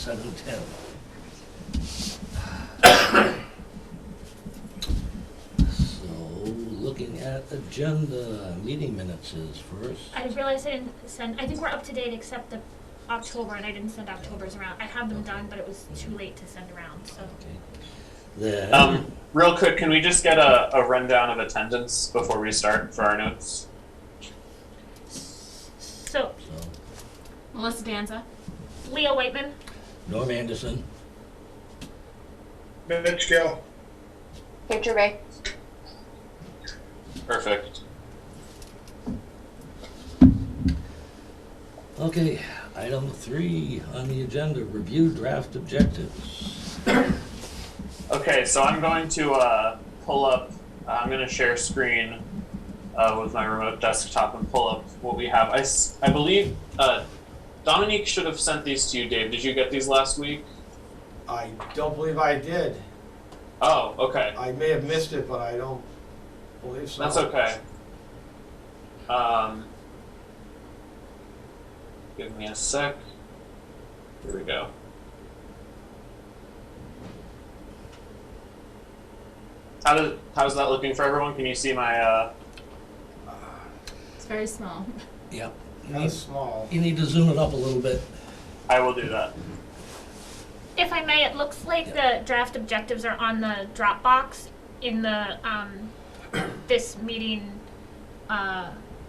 7:10. So, looking at agenda, meeting minutes is first. I realized I didn't send, I think we're up to date except the October, and I didn't send October's around. I have them done, but it was too late to send around, so. Okay. Then, Real quick, can we just get a rundown of attendance before we start for our notes? So, Melissa Danza. Leo Whiteman, Norm Anderson, Mitch Gill. Patriot Bay. Perfect. okay, item 3 on the agenda, review draft objectives. Okay, so I'm going to pull up, I'm going to share screen with my remote desktop and pull up what we have. I believe Dominique should have sent these to you, Dave. Did you get these last week? I don't believe I did. Oh, okay. I may have missed it, but I don't believe so. That's okay. Give me a sec. Here we go. How's that looking for everyone? Can you see my It's very small. Yep. That's small. You need to zoom it up a little bit. I will do that. if I may, it looks like the draft objectives are on the Dropbox in the, this meeting,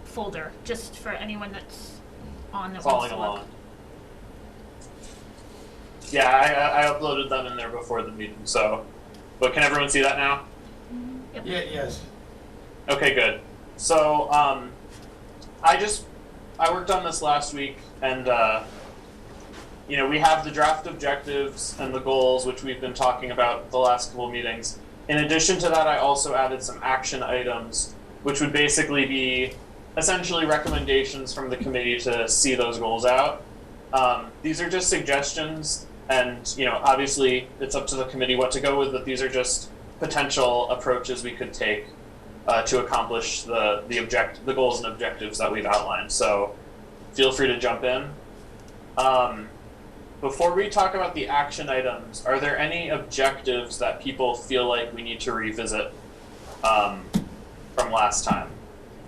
folder, just for anyone that's on that wants Following to along. look. Yeah, I uploaded them in there before the meeting, so. But can everyone see that now? Yep. Yeah, yes. Okay, good. So, I worked on this last week, and, you know, we have the draft objectives and the goals, which we've been talking about the last couple of meetings. In addition to that, I also added some action items, which would basically be essentially recommendations from the committee to see those goals out. These are just suggestions, and, you know, obviously it's up to the committee what to go with, but these are just potential approaches we could take to accomplish the goals and objectives that we've outlined. So feel free to jump in. Before we talk about the action items, are there any objectives that people feel like we need to revisit from last time?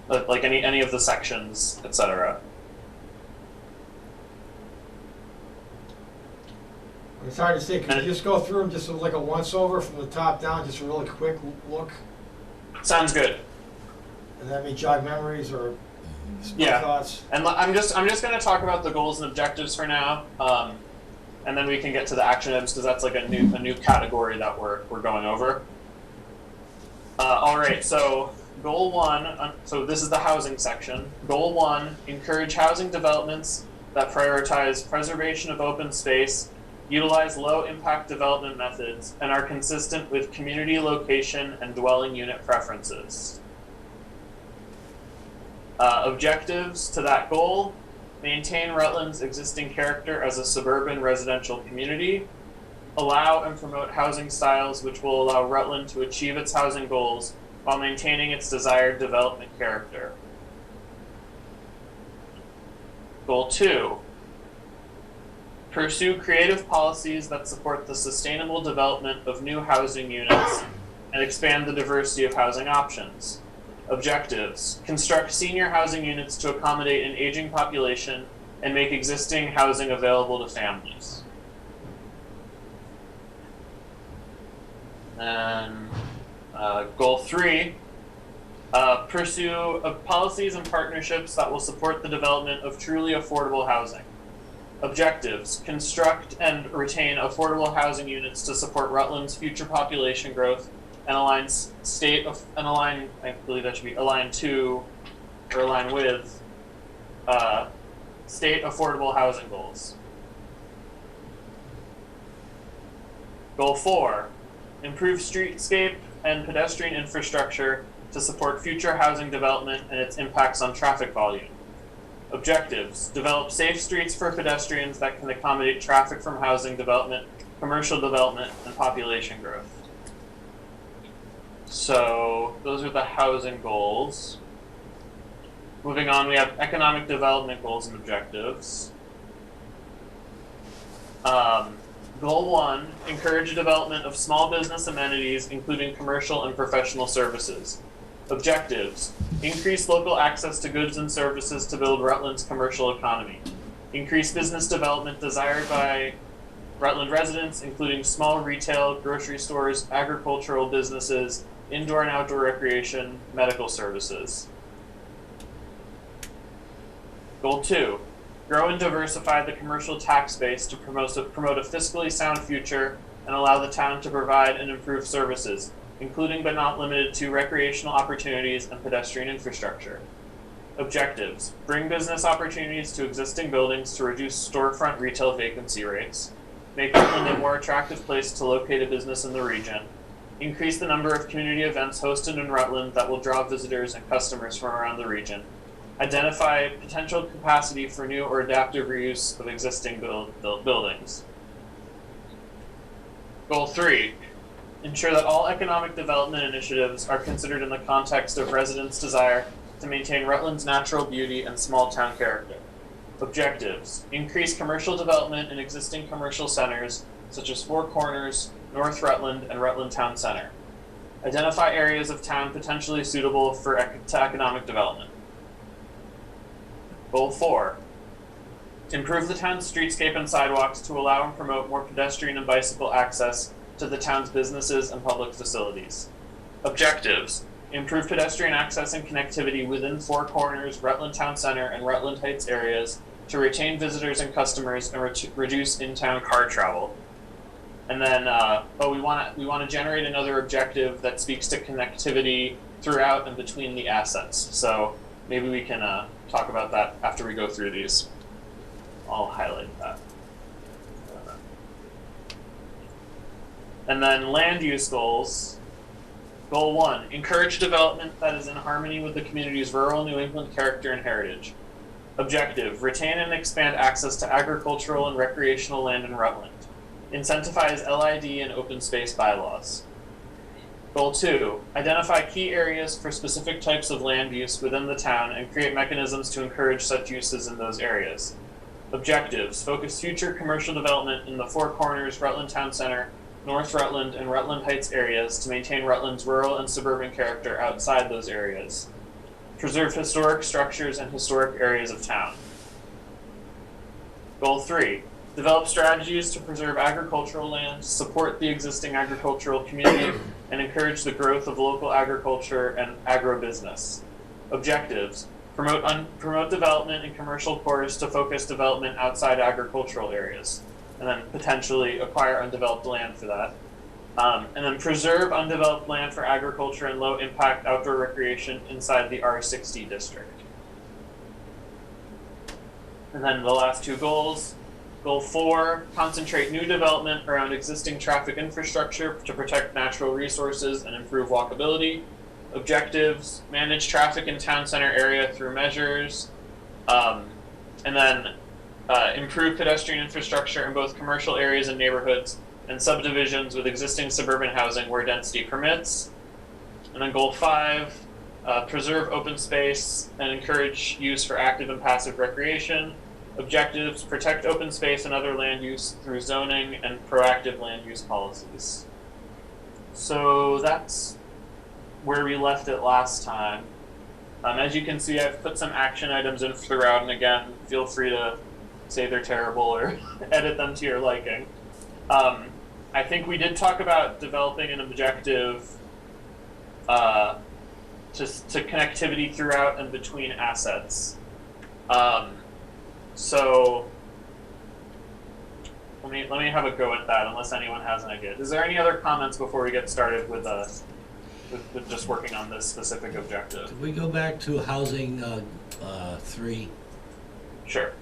Like any of the sections, etc. It's hard to say. Can you just go through them just like a once-over from the top down, just a really quick look? Sounds good. And that may jog memories or Yeah. thoughts. And I'm just going to talk about the goals and objectives for now, and then we can get to the action items because that's like a new category that we're going over. All right, so goal 1. So this is the housing section. Goal 1: encourage housing developments that prioritize preservation of open space, utilize low-impact development methods, and are consistent with community location and dwelling unit preferences. Objectives to that goal: maintain Rutland's existing character as a suburban residential community, allow and promote housing styles which will allow Rutland to achieve its housing goals while maintaining its desired development character. Goal 2: pursue creative policies that support the sustainable development of new housing units and expand the diversity of housing options. Objectives: construct senior housing units to accommodate an aging population and make existing housing available to families. And goal 3, pursue policies and partnerships that will support the development of truly affordable housing. Objectives: construct and retain affordable housing units to support Rutland's future population growth and align I believe that should be align to or align with state affordable housing goals. Goal 4: improve streetscape and pedestrian infrastructure to support future housing development and its impacts on traffic volume. Objectives: develop safe streets for pedestrians that can accommodate traffic from housing development, commercial development, and population growth. So those are the housing goals. Moving on, we have economic development goals and objectives. Goal 1, encourage development of small business amenities, including commercial and professional services. Objectives, increase local access to goods and services to build Rutland's commercial economy. Increase business development desired by Rutland residents, including small retail, grocery stores, agricultural businesses, indoor and outdoor recreation, medical services. Goal 2, grow and diversify the commercial tax base to promote a fiscally sound future and allow the town to provide and improve services, including but not limited to recreational opportunities and pedestrian infrastructure. Objectives, bring business opportunities to existing buildings to reduce storefront retail vacancy rates, make Rutland a more attractive place to locate a business in the region, increase the number of community events hosted in Rutland that will draw visitors and customers from around the region, identify potential capacity for new or adaptive reuse of existing buildings. Goal 3, ensure that all economic development initiatives are considered in the context of residents' desire to maintain Rutland's natural beauty and small town character. Objectives, increase commercial development in existing commercial centers such as Four Corners, North Rutland, and Rutland Town Center. Identify areas of town potentially suitable for economic development. Goal 4, improve the town's streetscape and sidewalks to allow and promote more pedestrian and bicycle access to the town's businesses and public facilities. Objectives, improve pedestrian access and connectivity within Four Corners, Rutland Town Center, and Rutland Heights areas to retain visitors and customers and reduce in-town car travel. And then, we want to generate another objective that speaks to connectivity throughout and between the assets. So maybe we can talk about that after we go through these. I'll highlight that. And then land use goals. Goal 1, encourage development that is in harmony with the community's rural New England character and heritage. Objective, retain and expand access to agricultural and recreational land in Rutland. Incentivize LID and open space bylaws. Goal 2, identify key areas for specific types of land use within the town and create mechanisms to encourage such uses in those areas. Objectives, focus future commercial development in the Four Corners, Rutland Town Center, North Rutland, and Rutland Heights areas to maintain Rutland's rural and suburban character outside those areas. Preserve historic structures and historic areas of town. Goal 3, develop strategies to preserve agricultural land, support the existing agricultural community, and encourage the growth of local agriculture and agribusiness. Objectives, promote development in commercial cores to focus development outside agricultural areas, and then potentially acquire undeveloped land for that. And then preserve undeveloped land for agriculture and low impact outdoor recreation inside the R60 district. And then the last two goals. Goal 4, concentrate new development around existing traffic infrastructure to protect natural resources and improve walkability. Objectives, manage traffic in town center area through measures. And then improve pedestrian infrastructure in both commercial areas and neighborhoods and subdivisions with existing suburban housing where density permits. And then goal 5, preserve open space and encourage use for active and passive recreation. Objectives, protect open space and other land use through zoning and proactive land use policies. So that's where we left it last time. As you can see, I've put some action items in throughout, and again, feel free to say they're terrible or edit them to your liking. I think we did talk about developing an objective to connectivity throughout and between assets. So let me have a go at that, unless anyone has an idea. Is there any other comments before we get started with just working on this specific objective? Could we go back to housing 3? Sure.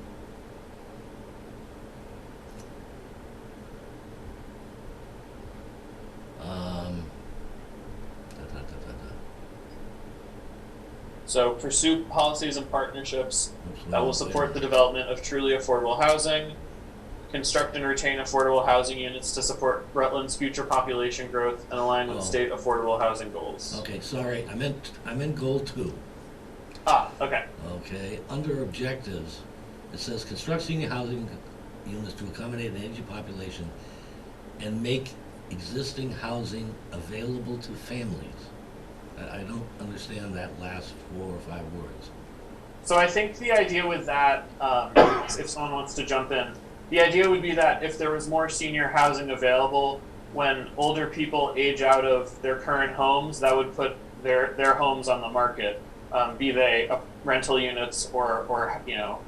So pursue policies and partnerships that will support the development of truly affordable housing, construct and retain affordable housing units to support Rutland's future population growth and align with state affordable housing goals. Okay, sorry, I'm in goal 2. Ah, okay. Okay, under objectives, it says constructing housing units to accommodate an aging population and make existing housing available to families. I don't understand that last 4 or 5 words. So I think the idea with that, if someone wants to jump in, the idea would be that if there was more senior housing available, when older people age out of their current homes, that would put their homes on the market, be they rental units or you know,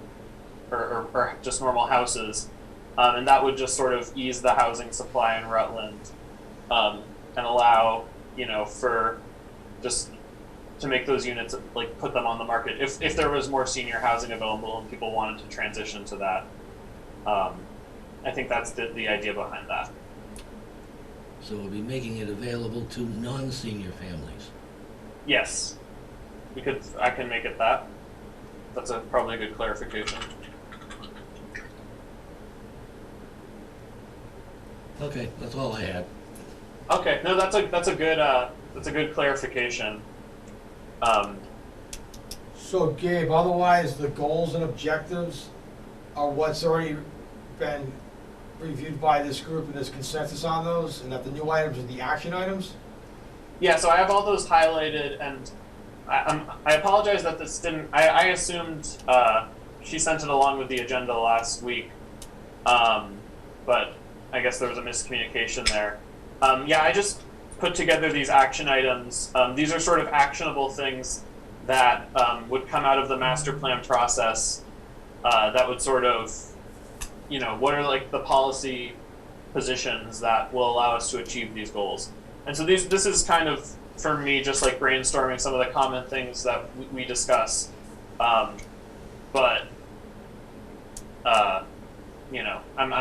or just normal houses, and that would just sort of ease the housing supply in Rutland, and allow, you know, for just to make those units, like, put them on the market if there was more senior housing available and people wanted to transition to that. I think that's the idea behind that. So we'll be making it available to non-senior families. Yes, I can make it that. That's probably a good clarification. Okay, that's all I had. Okay, no, that's a good clarification. So Gabe, otherwise, the goals and objectives are what's already been reviewed by this group and there's consensus on those, and that the new items are the action items? Yeah, so I have all those highlighted, and I apologize that this didn't. I assumed she sent it along with the agenda last week, but I guess there was a miscommunication there. Yeah, I just put together these action items. These are sort of actionable things that would come out of the master plan process that would sort of, you know, what are like the policy positions that will allow us to achieve these goals. And so this is kind of, for me, just like brainstorming some of the common things that we discuss. But you know, I'm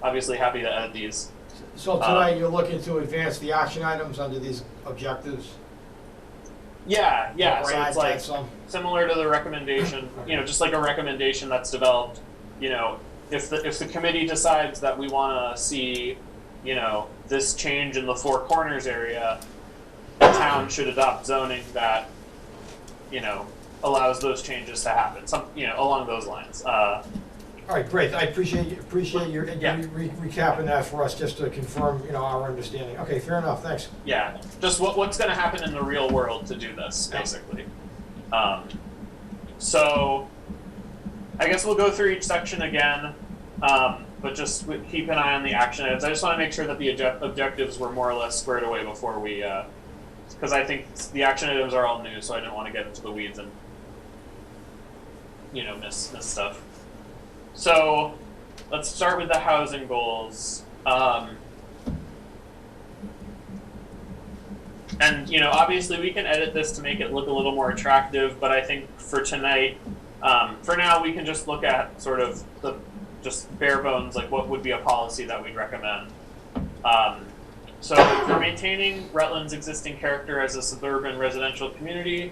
obviously happy to edit these. So tonight, you're looking to advance the action items under these objectives? Yeah, Or so add it's like some? similar to the recommendation, you know, just like a recommendation that's developed, you know, if the committee decides that we want to see, you know, this change in the Four Corners area, the town should adopt zoning that, you know, allows those changes to happen, you know, along those lines. All right, great. I appreciate your Yeah. recapping that for us, just to confirm, you know, our understanding. Okay, fair enough. Thanks. Yeah, just what's going to happen in the real world to do this, basically. So I guess we'll go through each section again, but just keep an eye on the action items. I just want to make sure that the objectives were more or less squared away before we, because I think the action items are all new, so I didn't want to get into the weeds and, you know, miss stuff. So let's start with the housing goals. And, you know, obviously we can edit this to make it look a little more attractive, but I think for tonight, for now, we can just look at sort of the just bare bones, like what would be a policy that we'd recommend. So for maintaining Rutland's existing character as a suburban residential community,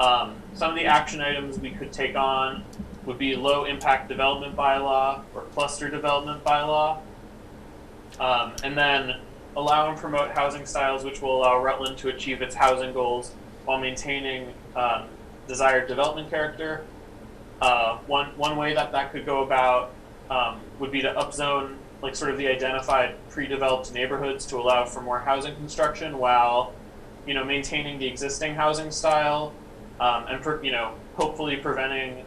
some of the action items we could take on would be low impact development bylaw or cluster development bylaw. And then allow and promote housing styles which will allow Rutland to achieve its housing goals while maintaining desired development character. One way that could go about would be to upzone like sort of the identified pre-developed neighborhoods to allow for more housing construction while, you know, maintaining the existing housing style, and you know, hopefully preventing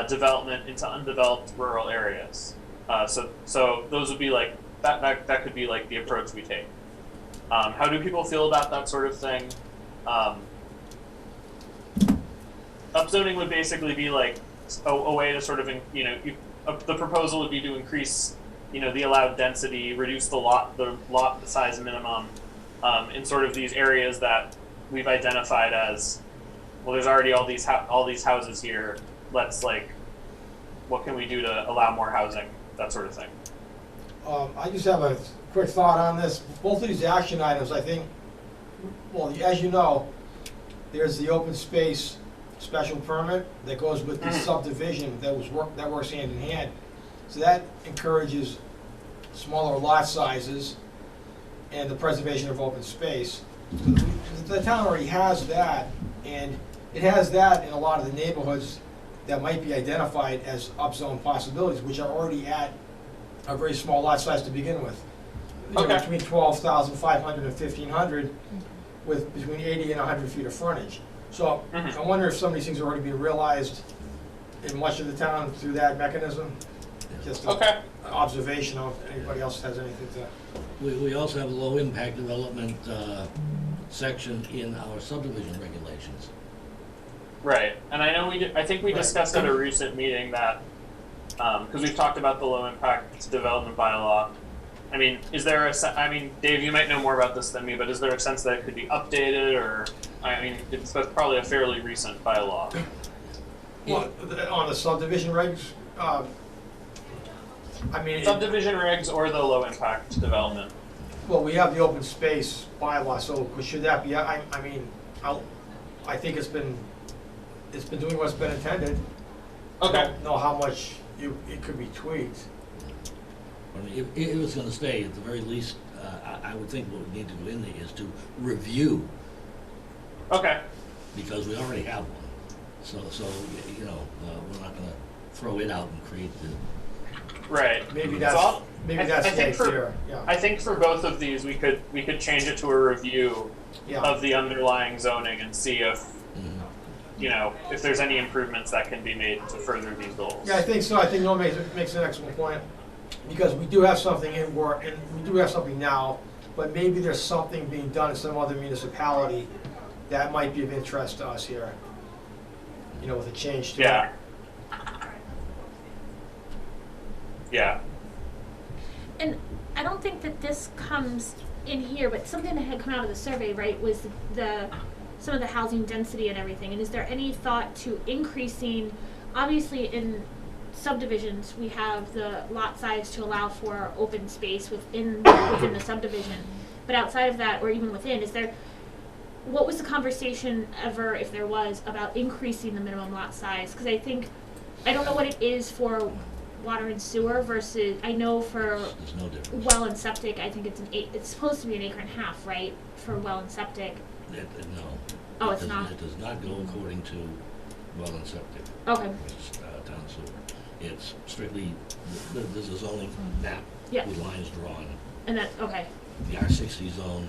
development into undeveloped rural areas. So those would be like that could be like the approach we take. How do people feel about that sort of thing? Upzoning would basically be like a way to sort of, you know, the proposal would be to increase, you know, the allowed density, reduce the lot size minimum in sort of these areas that we've identified as, well, there's already all these houses here. Let's like, what can we do to allow more housing? That sort of thing. I just have a quick thought on this. Both of these action items, I think, well, as you know, there's the open space special permit that goes with the subdivision that works hand in hand. So that encourages smaller lot sizes and the preservation of open space. The town already has that, and it has that in a lot of the neighborhoods that might be identified as upzone possibilities, which are already at a very small lot size to begin with. You know, Okay. between 12,500 and 1,500, with between 80 and 100 feet of frontage. So Mhm. I wonder if some of these things are already being realized in much of the town through that mechanism. Just an Okay. observation of anybody else has anything to. We also have a low-impact development section in our subdivision regulations. Right, and I know I think we Right. discussed at a recent meeting that, because we've talked about the low impact development bylaw. I mean, is there I mean, Dave, you might know more about this than me, but is there a sense that it could be updated, or, I mean, that's probably a fairly recent bylaw. Well, on the subdivision regs, I mean, Subdivision regs or the low impact development? well, we have the open space bylaw, so should that be, I mean, I think it's been doing what's been intended. I Okay, don't know how much it could be tweaked. I mean, if it was gonna stay, at the very least, I would think what we need to do in there is to review, okay, because we already have one. So, you know, we're not gonna throw it out and create the, right. Maybe So that's, I'll- maybe I that's think the for- idea, yeah. I think for both of these, we could change it to a review Yeah. of the underlying zoning and see if, mhm. you know, if there's any improvements that can be made to further these goals. Yeah, I think so. I think Noel makes an excellent point, because we do have something in work, and we do have something now, but maybe there's something being done in some other municipality that might be of interest to us here, you know, with a change to it. Yeah. Yeah. And I don't think that this comes in here, but something that had come out of the survey, right, was some of the housing density and everything. And is there any thought to increasing, obviously in subdivisions, we have the lot size to allow for open space within the subdivision. But outside of that, or even within, what was the conversation ever, if there was, about increasing the minimum lot size? Because I don't know what it is for water and sewer versus, I know for There's no difference. well and septic, I think it's supposed to be an acre and a half, right, for well and septic? No. Oh, It it's does- not? It does not go according to well and septic. Okay, It's town sewer. It's strictly, there's a zoning map Yeah. with lines drawn. and that, okay, The R60 zone,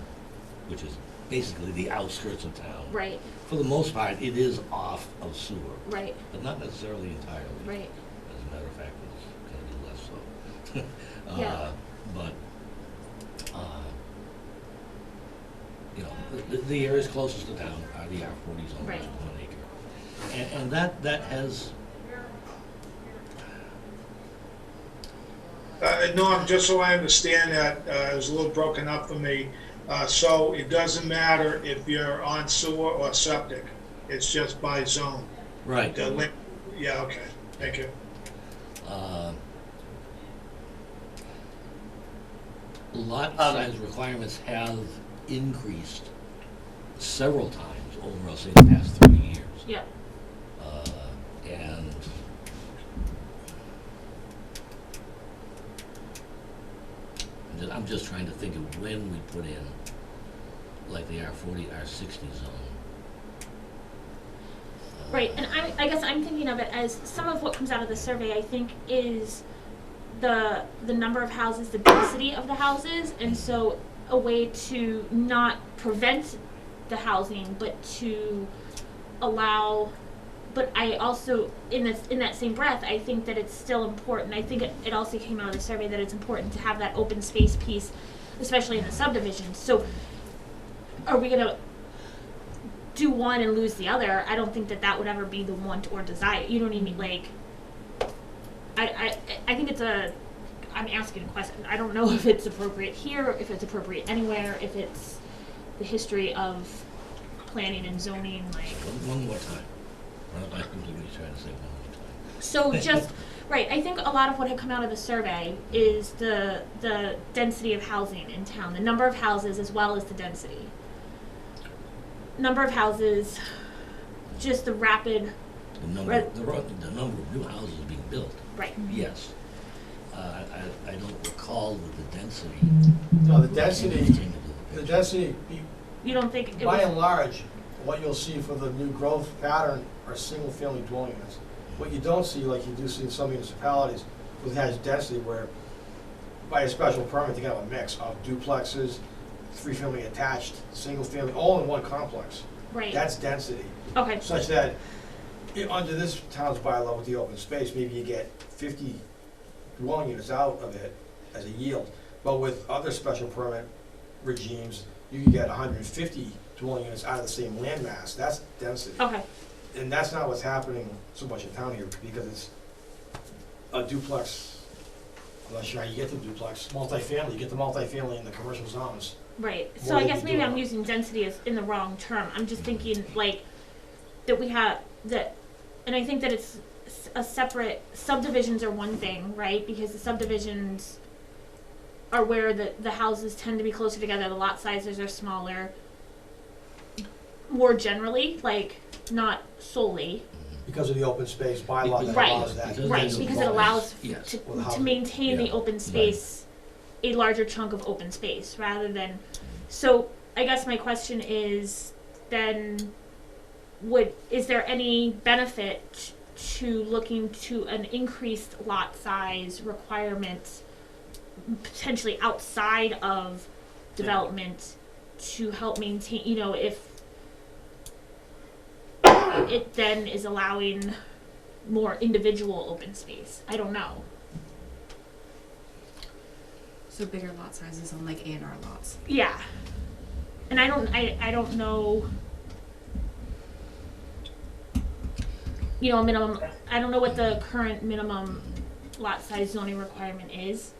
which is basically the outskirts of town. right, For the most part, it is off of sewer, right, but not necessarily entirely. right, As a matter of fact, it's gonna be less so. Yeah. But, you know, the areas closest to town are the R40 zone, which Right. is 1 acre. And that has, Norm, just so I understand that, it was a little broken up for me. So it doesn't matter if you're on sewer or septic, it's just by zone. right. Yeah, okay, thank you. Lot size requirements have increased several times over, I'll say, the past 3 years. yeah, And I'm just trying to think of when we put in, like the R40, R60 zone. right, and I guess I'm thinking of it as some of what comes out of the survey, I think, is the number of houses, the density of the houses, and so a way to not prevent the housing, but to allow. But I also, in that same breath, I think that it's still important. I think it also came out of the survey that it's important to have that open space piece, especially in the subdivision. So, are we gonna do one and lose the other? I don't think that would ever be the want or desire. You know what I mean? Like, I think it's I'm asking a question. I don't know if it's appropriate here, if it's appropriate anywhere, if it's the history of planning and zoning, like. One more time. I completely trying to say one more time. So just, right, I think a lot of what had come out of the survey is the density of housing in town, the number of houses as well as the density. Number of houses, just the rapid, The number, Right. the number of new houses being built, right, yes. I don't recall that the density. No, the had density, anything to do with the it. density, you don't think it by was, and large, what you'll see for the new growth pattern are single-family dwelling units. What you don't see, like you do see in some municipalities, with has density where by a special permit, they got a mix of duplexes, three-family attached, single-family, all in one complex. Right. That's density, Okay. such that under this town's bylaw with the open space, maybe you get 50 dwelling units out of it as a yield. But with other special permit regimes, you can get 150 dwelling units out of the same landmass. That's density. Okay. And that's not what's happening so much in town here, because it's a duplex, I'm not sure how you get the duplex, multifamily, you get the multifamily in the commercial zones. Right. So More I than guess you maybe do I'm on- using density as in the wrong term. I'm just thinking like that we have that, and I think that it's a separate, subdivisions are one thing, right? Because the subdivisions are where the houses tend to be closer together, the lot sizes are smaller. More generally, like not solely, Because of the open space bylaw that Right. allows that. Because right? there's a Because it bonus, allows yes. Well, to housing. maintain the Yeah, open right. space, a larger chunk of open space rather than. So I guess my question is then, is there any benefit to looking to an increased lot size requirement potentially outside of development to help maintain, if it then is allowing more individual open space? I don't know. So bigger lot sizes on like A&R lots. Yeah. And I don't know, minimum, I don't know what the current minimum lot size zoning requirement is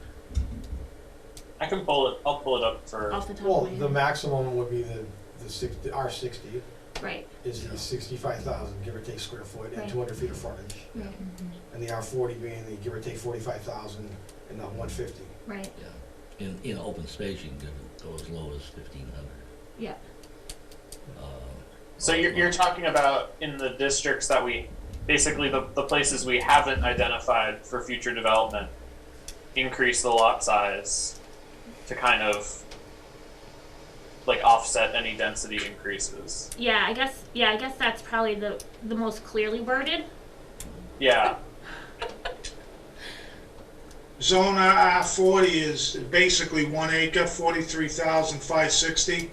I'll pull it up for, off the top Well, of my the head. maximum would be the R60 Right. is the 65,000, give or take square foot, and Right. 200 feet of frontage. Right. And the R40 being the give or take 45,000 and the 150. Right. Yeah. In open space, you can go as low as 1,500. Yeah. so you're talking about in the districts that basically the places we haven't identified for future development, increase the lot size to kind of like offset any density increases. Yeah, I guess that's probably the most clearly worded. Yeah. Zone R40 is basically 1 acre, 43,560.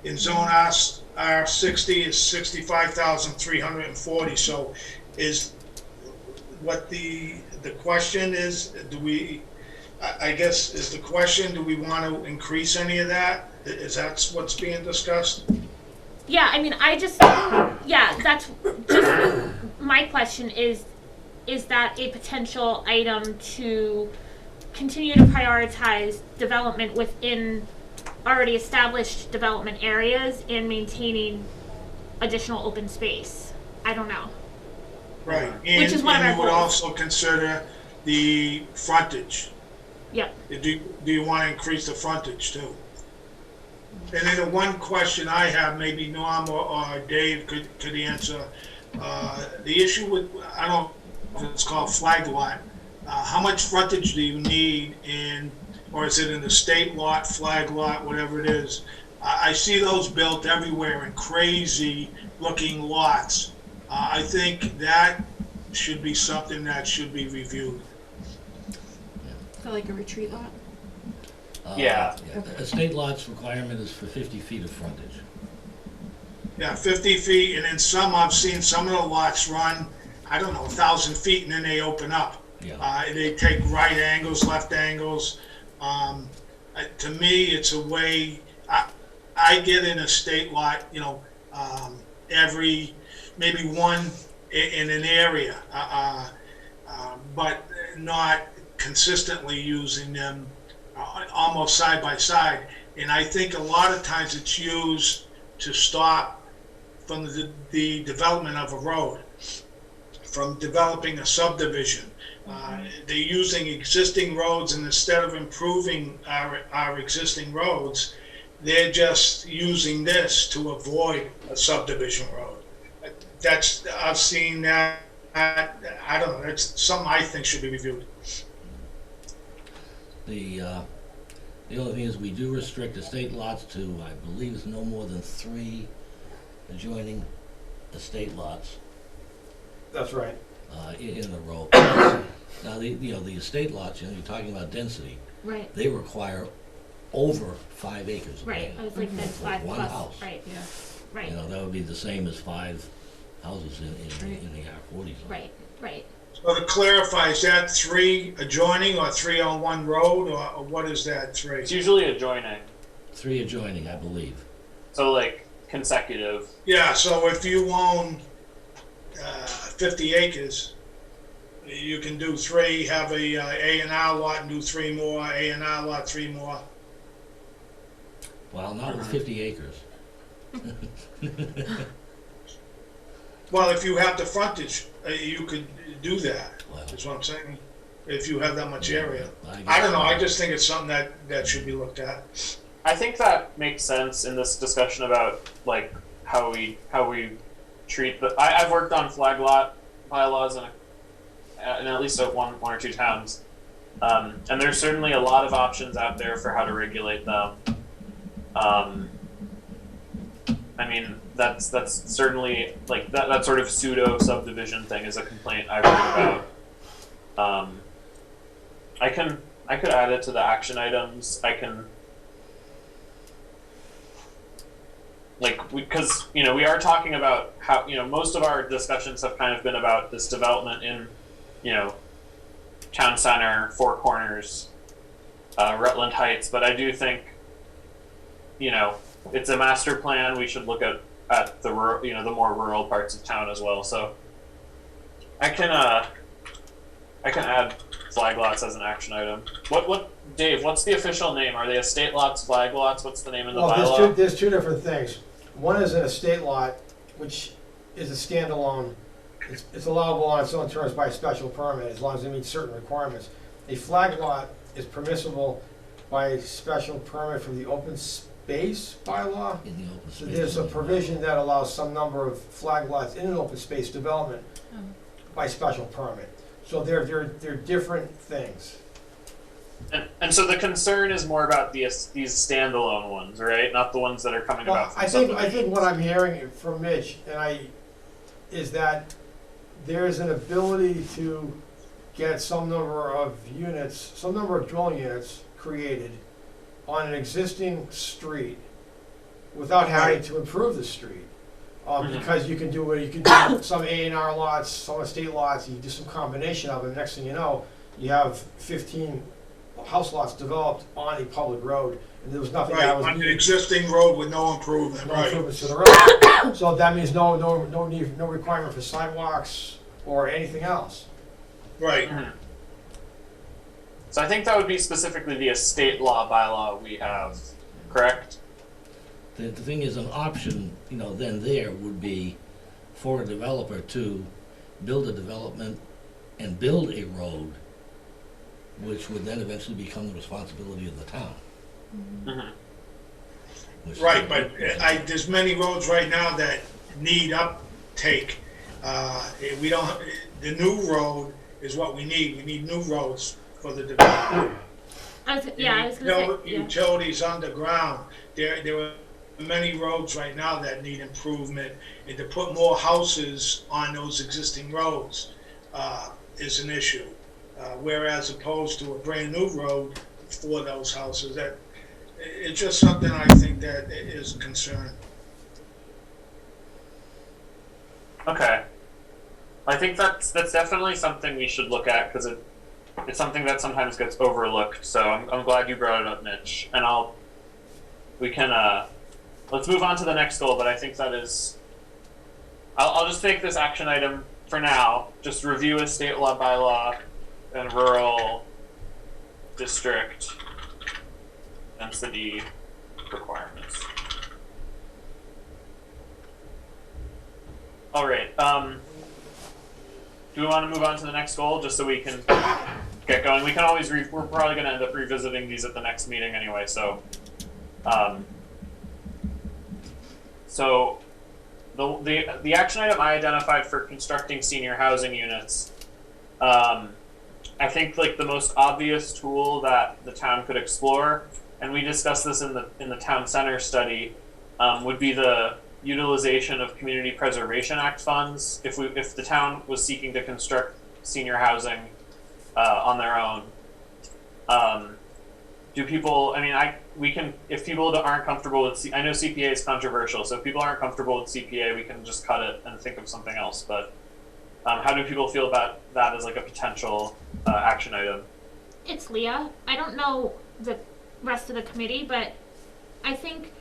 In zone R60 is 65,340. So is what the question is, I guess is the question, do we want to increase any of that? Is that what's being discussed? Yeah, I mean, that's just my question is that a potential item to continue to prioritize development within already established development areas and maintaining additional open space? I don't know. Right. Which is one of our And you would goals. also consider the frontage. Yep. Do you want to increase the frontage too? And then the one question I have, maybe Norm or Dave could answer, the issue with, I don't know if it's called flag lot, how much frontage do you need or is it an estate lot, flag lot, whatever it is? I see those built everywhere in crazy looking lots. I think that should be something that should be reviewed. So like a retreat lot? Yeah. A state lot's requirement is for 50 feet of frontage. Yeah, 50 feet, and then I've seen some of the lots run, 1,000 feet, and then they open up. Yeah. They take right angles, left angles. To me, it's a way, I get in a state lot, every, maybe one in an area, but not consistently using them almost side by side. And I think a lot of times it's used to stop from the development of a road, from developing a subdivision. They're using existing roads, and instead of improving our existing roads, they're just using this to avoid a subdivision road. I've seen that. I don't know. That's something I think should be reviewed. The only thing is we do restrict estate lots to, I believe it's no more than 3 adjoining estate lots. That's right. in a row. Now, the estate lots, you're talking about density, Right. they require over 5 acres. of Right. land. I was like, that's 5 One plus. house. Right. Yeah. Right. That would be the same as 5 houses in the R40 zone. Right. Right. So to clarify, is that 3 adjoining or 3 on one road, or what is that, 3? It's usually adjoining, 3 adjoining, I believe. so like consecutive. Yeah, so if you own 50 acres, you can do 3, have a A&R lot and do 3 more, A&R lot, 3 more. Well, not with 50 acres. Well, if you have the frontage, you could do that, Well, is what I'm saying, if you have that much area. guess- I don't know, I just think it's something that should be looked at. I think that makes sense in this discussion about like how we treat the. I've worked on flag lot bylaws in at least at one or two towns, and there's certainly a lot of options out there for how to regulate them. I mean, that's certainly like that sort of pseudo subdivision thing is a complaint I've heard about. I could add it to the action items. I can. Because we are talking about how most of our discussions have kind of been about this development in town center, Four Corners, Rutland Heights, but I do think it's a master plan. We should look at the the more rural parts of town as well. So I can add flag lots as an action item. What Dave? What's the official name? Are they estate lots, flag lots? What's the name in the bylaw? Well, there's two different things. One is an estate lot, which is a standalone. It's allowable on its own terms by special permit, as long as it meets certain requirements. A flag lot is permissible by special permit from the open space bylaw. In the open So space. there's a provision that allows some number of flag lots in an open space development by special permit. So they're different things. And so the concern is more about these standalone ones, right? Not the ones that are coming Well, about from I subdivision. think what I'm hearing from Mitch is that there's an ability to get some number of units, some number of dwelling units created on an existing street without having to improve the street. Because you can do some A&R lots, some estate lots, you do some combination of them. Next thing you know, you have 15 house lots developed on a public road, and there was nothing Right, that was on an needed. existing road with no improvement, No right. improvements to the road. So that means no need, no requirement for sidewalks or anything else. Right, Mhm. So I think that would be specifically the estate law bylaw we have, correct? The thing is, an option, then there would be for a developer to build a development and build a road, which would then eventually become the responsibility of the town. Mhm. right, but there's many roads right now that need uptake. We don't, the new road is what we need new roads for the development. I was gonna say, yeah. Utilities underground, there are many roads right now that need improvement, and to put more houses on those existing roads is an issue. Whereas opposed to a brand new road for those houses, that it's just something I think that is a concern. Okay. I think that's definitely something we should look at because it's something that sometimes gets overlooked. So I'm glad you brought it up, Mitch. And let's move on to the next goal. But I think that is, I'll just take this action item for now. Just review a state law bylaw and rural district density requirements. All right. Do we want to move on to the next goal just so we can get going? We can always we're probably going to end up revisiting these at the next meeting anyway. So, the action item I identified for constructing senior housing units, I think like the most obvious tool that the town could explore, and we discussed this in the town center study, would be the utilization of Community Preservation Act funds if the town was seeking to construct senior housing on their own. Do people? I mean, we can, if people aren't comfortable with I know CPA is controversial, so if people aren't comfortable with CPA, we can just cut it and think of something else. But how do people feel about that as like a potential action item? It's Leah. I don't know the rest of the committee, but I think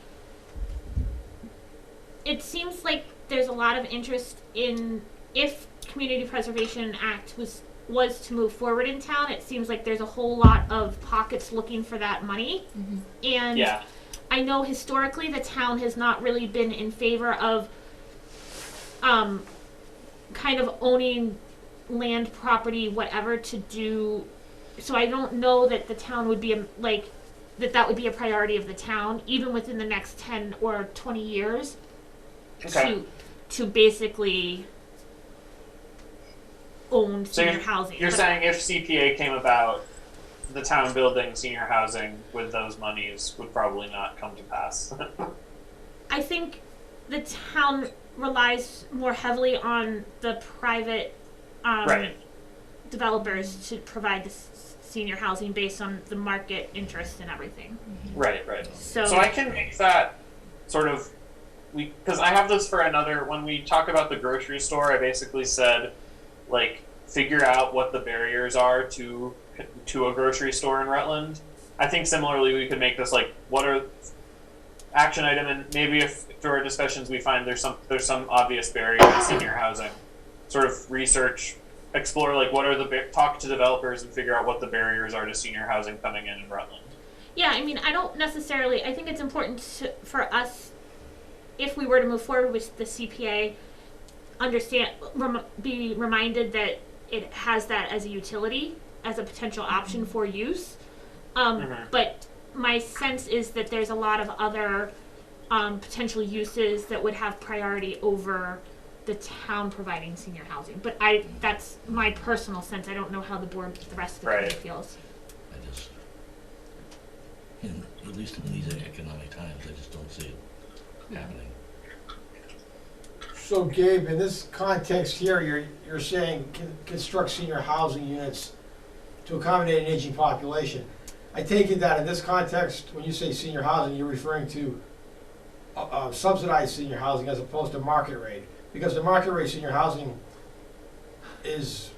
it seems like there's a lot of interest in, if Community Preservation Act was to move forward in town, it seems like there's a whole lot of pockets looking for that money. And Yeah. I know historically the town has not really been in favor of kind of owning land, property, whatever to do. So I don't know that the town would be that would be a priority of the town, even within the next 10 or 20 years, Okay. to basically own So senior housing. You're But saying if CPA came about, the town building senior housing with those monies would probably not come to pass. I think the town relies more heavily on the private Right. developers to provide the senior housing based on the market interest and everything. Right. So So I can make that sort of, because I have this for another, when we talk about the grocery store, I basically said, like, figure out what the barriers are to a grocery store in Rutland. I think similarly we could make this like, what are action item, and maybe if through our discussions we find there's some obvious barrier to senior housing, sort of research, explore like what are talk to developers and figure out what the barriers are to senior housing coming in Rutland. yeah, I mean, I think it's important for us, if we were to move forward with the CPA, be reminded that it has that as a utility, as a potential option for use. But my sense is that there's a lot of other potential uses that would have priority over the town providing senior housing. But that's my personal sense. I don't know how the rest of the committee feels. I just, at least in these economic times, I just don't see it happening. So Gabe, in this context here, you're saying construct senior housing units to accommodate an aging population. I take it that in this context, when you say senior housing, you're referring to subsidized senior housing as opposed to market rate, because the market rate senior housing is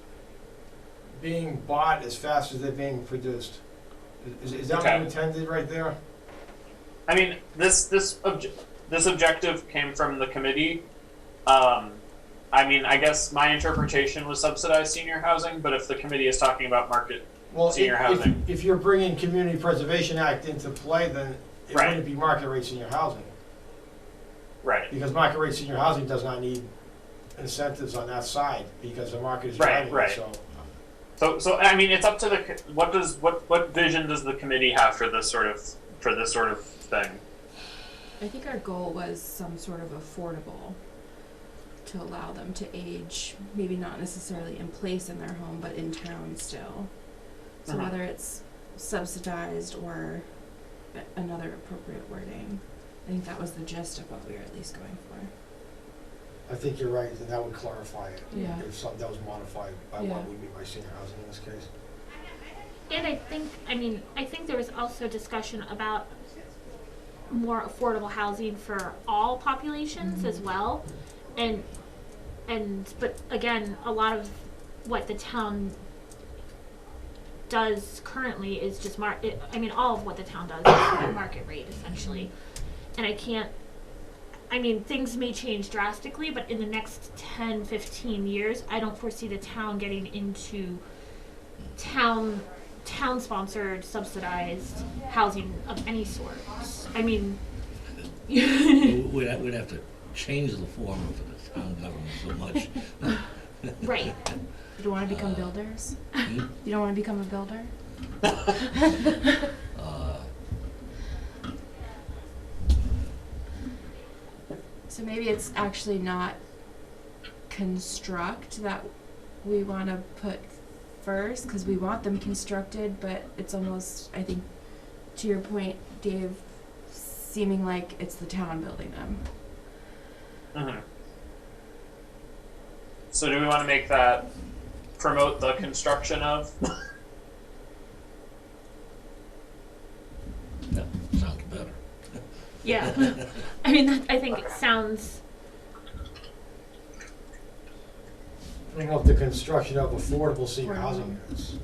being bought as fast as they're being produced. Is that what you intended right there? I mean, this objective came from the committee. I mean, I guess my interpretation was subsidized senior housing, but if the committee is talking about market senior housing, if you're bringing Community Preservation Act into play, then it Right. wouldn't be market rate senior housing, right? because market rate senior housing does not need incentives on that side because the market is Right, driving it. right. So I mean, it's up to what vision does the committee have for this sort of thing? I think our goal was some sort of affordable to allow them to age, maybe not necessarily in place in their home, but in town still. So whether it's subsidized or another appropriate wording, I think that was the gist of what we were at least going for. I think you're right, and that would clarify it. Yeah. If something that was modified by Yeah. what we mean by senior housing in this case. And I think there was also discussion about more affordable housing for all populations as well. But again, a lot of what the town does currently is just all of what the town does is market rate essentially. And things may change drastically, but in the next 10, 15 years, I don't foresee the town getting into town-sponsored, subsidized housing of any sort. I mean, We'd have to change the form of the town government so much. right. You don't want to become builders? Hmm? You don't want to become a builder? So maybe it's actually not construct that we want to put first, because we want them constructed, but it's almost, I think, to your point, Dave, seeming like it's the town building them. Mm-hmm. So do we want to make that promote the construction of? That sounds better. Yeah. I mean, that, I think it sounds, Promote the construction of affordable senior housing units.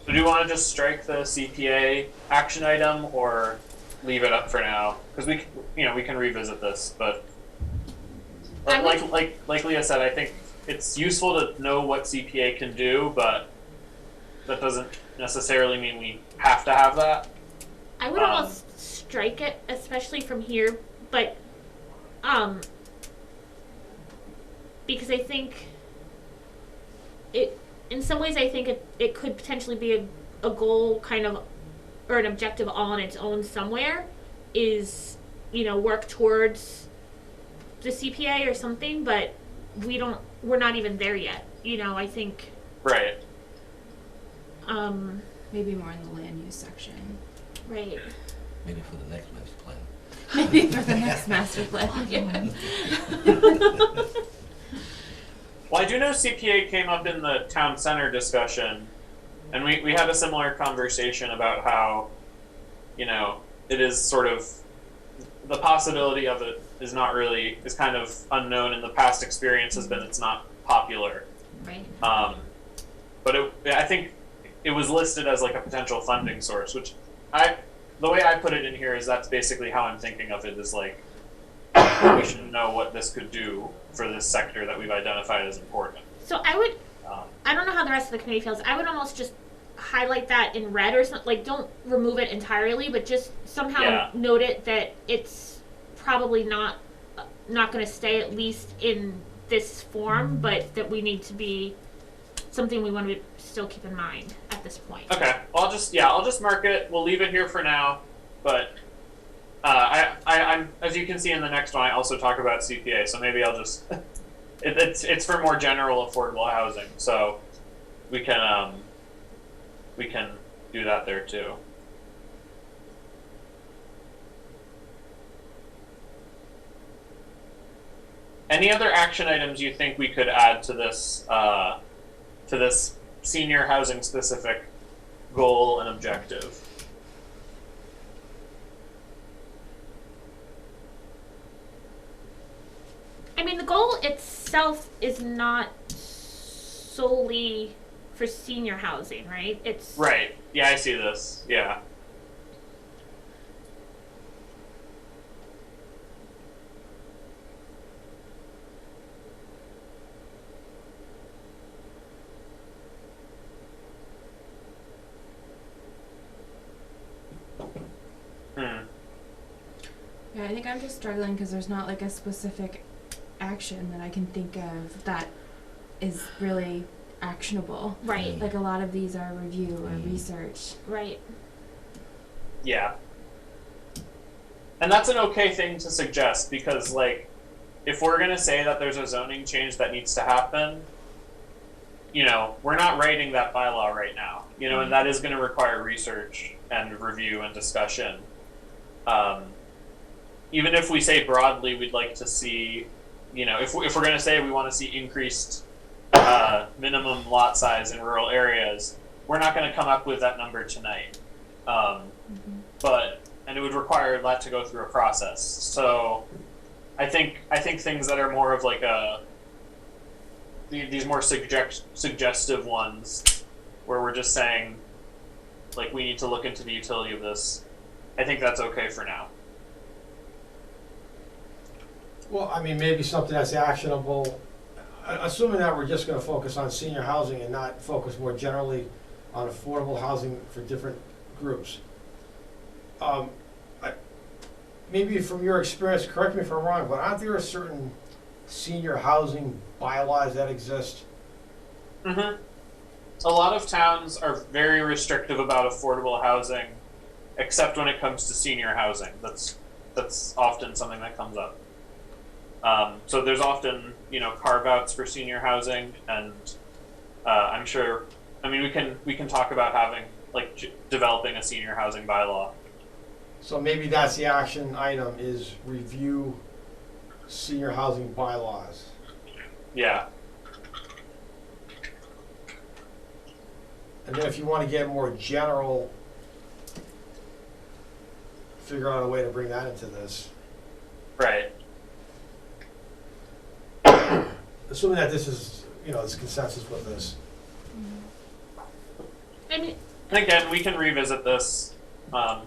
So do you want to just strike the CPA action item or leave it up for now? Because we can revisit this, but I would- like Leah said, I think it's useful to know what CPA can do, but that doesn't necessarily mean we have to have that. I would almost strike it, especially from here, but, because I think in some ways I think it could potentially be a goal kind of, or an objective all on its own somewhere, is, work towards the CPA or something, but we're not even there yet, I think, Right. Maybe more in the land use section. right. Maybe for the next master plan. Maybe for the next master plan. Yeah. Well, I do know CPA came up in the town center discussion, and we had a similar conversation about how, it is sort of, the possibility of it is kind of unknown, and the past experience has been it's not popular. Right. But I think it was listed as like a potential funding source, which the way I put it in here is that's basically how I'm thinking of it, is like, we should know what this could do for this sector that we've identified as important. So I don't know how the rest of the committee feels. I would almost just highlight that in red or something. Like, don't remove it entirely, but just somehow note it that it's probably not going to stay, at least in this form, but that we need to be something we want to still keep in mind at this point. Okay, well, I'll just mark it. We'll leave it here for now, but I'm as you can see in the next one, I also talk about CPA, so maybe I'll just it's for more general affordable housing, so we can do that there too. Any other action items you think we could add to this senior housing specific goal and objective? I mean, the goal itself is not solely for senior housing, right? It's Right. Yeah, I see this. Yeah. Yeah, I think I'm just struggling because there's not like a specific action that I can think of that is really actionable. right, Like a lot of these are review or research. right. Yeah. And that's an okay thing to suggest, because like, if we're gonna say that there's a zoning change that needs to happen, we're not writing that bylaw right now, and that is gonna require research and review and discussion. Even if we say broadly we'd like to see, if we're going to say we want to see increased minimum lot size in rural areas, we're not going to come up with that number tonight. And it would require that to go through a process. So I think things that are more of like these more suggestive ones, where we're just saying, like, we need to look into the utility of this, I think that's okay for now. Well, I mean, maybe something that's actionable, assuming that we're just gonna focus on senior housing and not focus more generally on affordable housing for different groups. Maybe from your experience, correct me if I'm wrong, but aren't there certain senior housing bylaws that exist? Mm-hmm. A lot of towns are very restrictive about affordable housing, except when it comes to senior housing. That's often something that comes up. So there's often, carve outs for senior housing, and I'm sure, we can talk about having, developing a senior housing bylaw. So maybe that's the action item, is review senior housing bylaws. Yeah. And then if you want to get more general, figure out a way to bring that into this. Right. Assuming that this is, there's consensus with this. I mean, And again, we can revisit this, but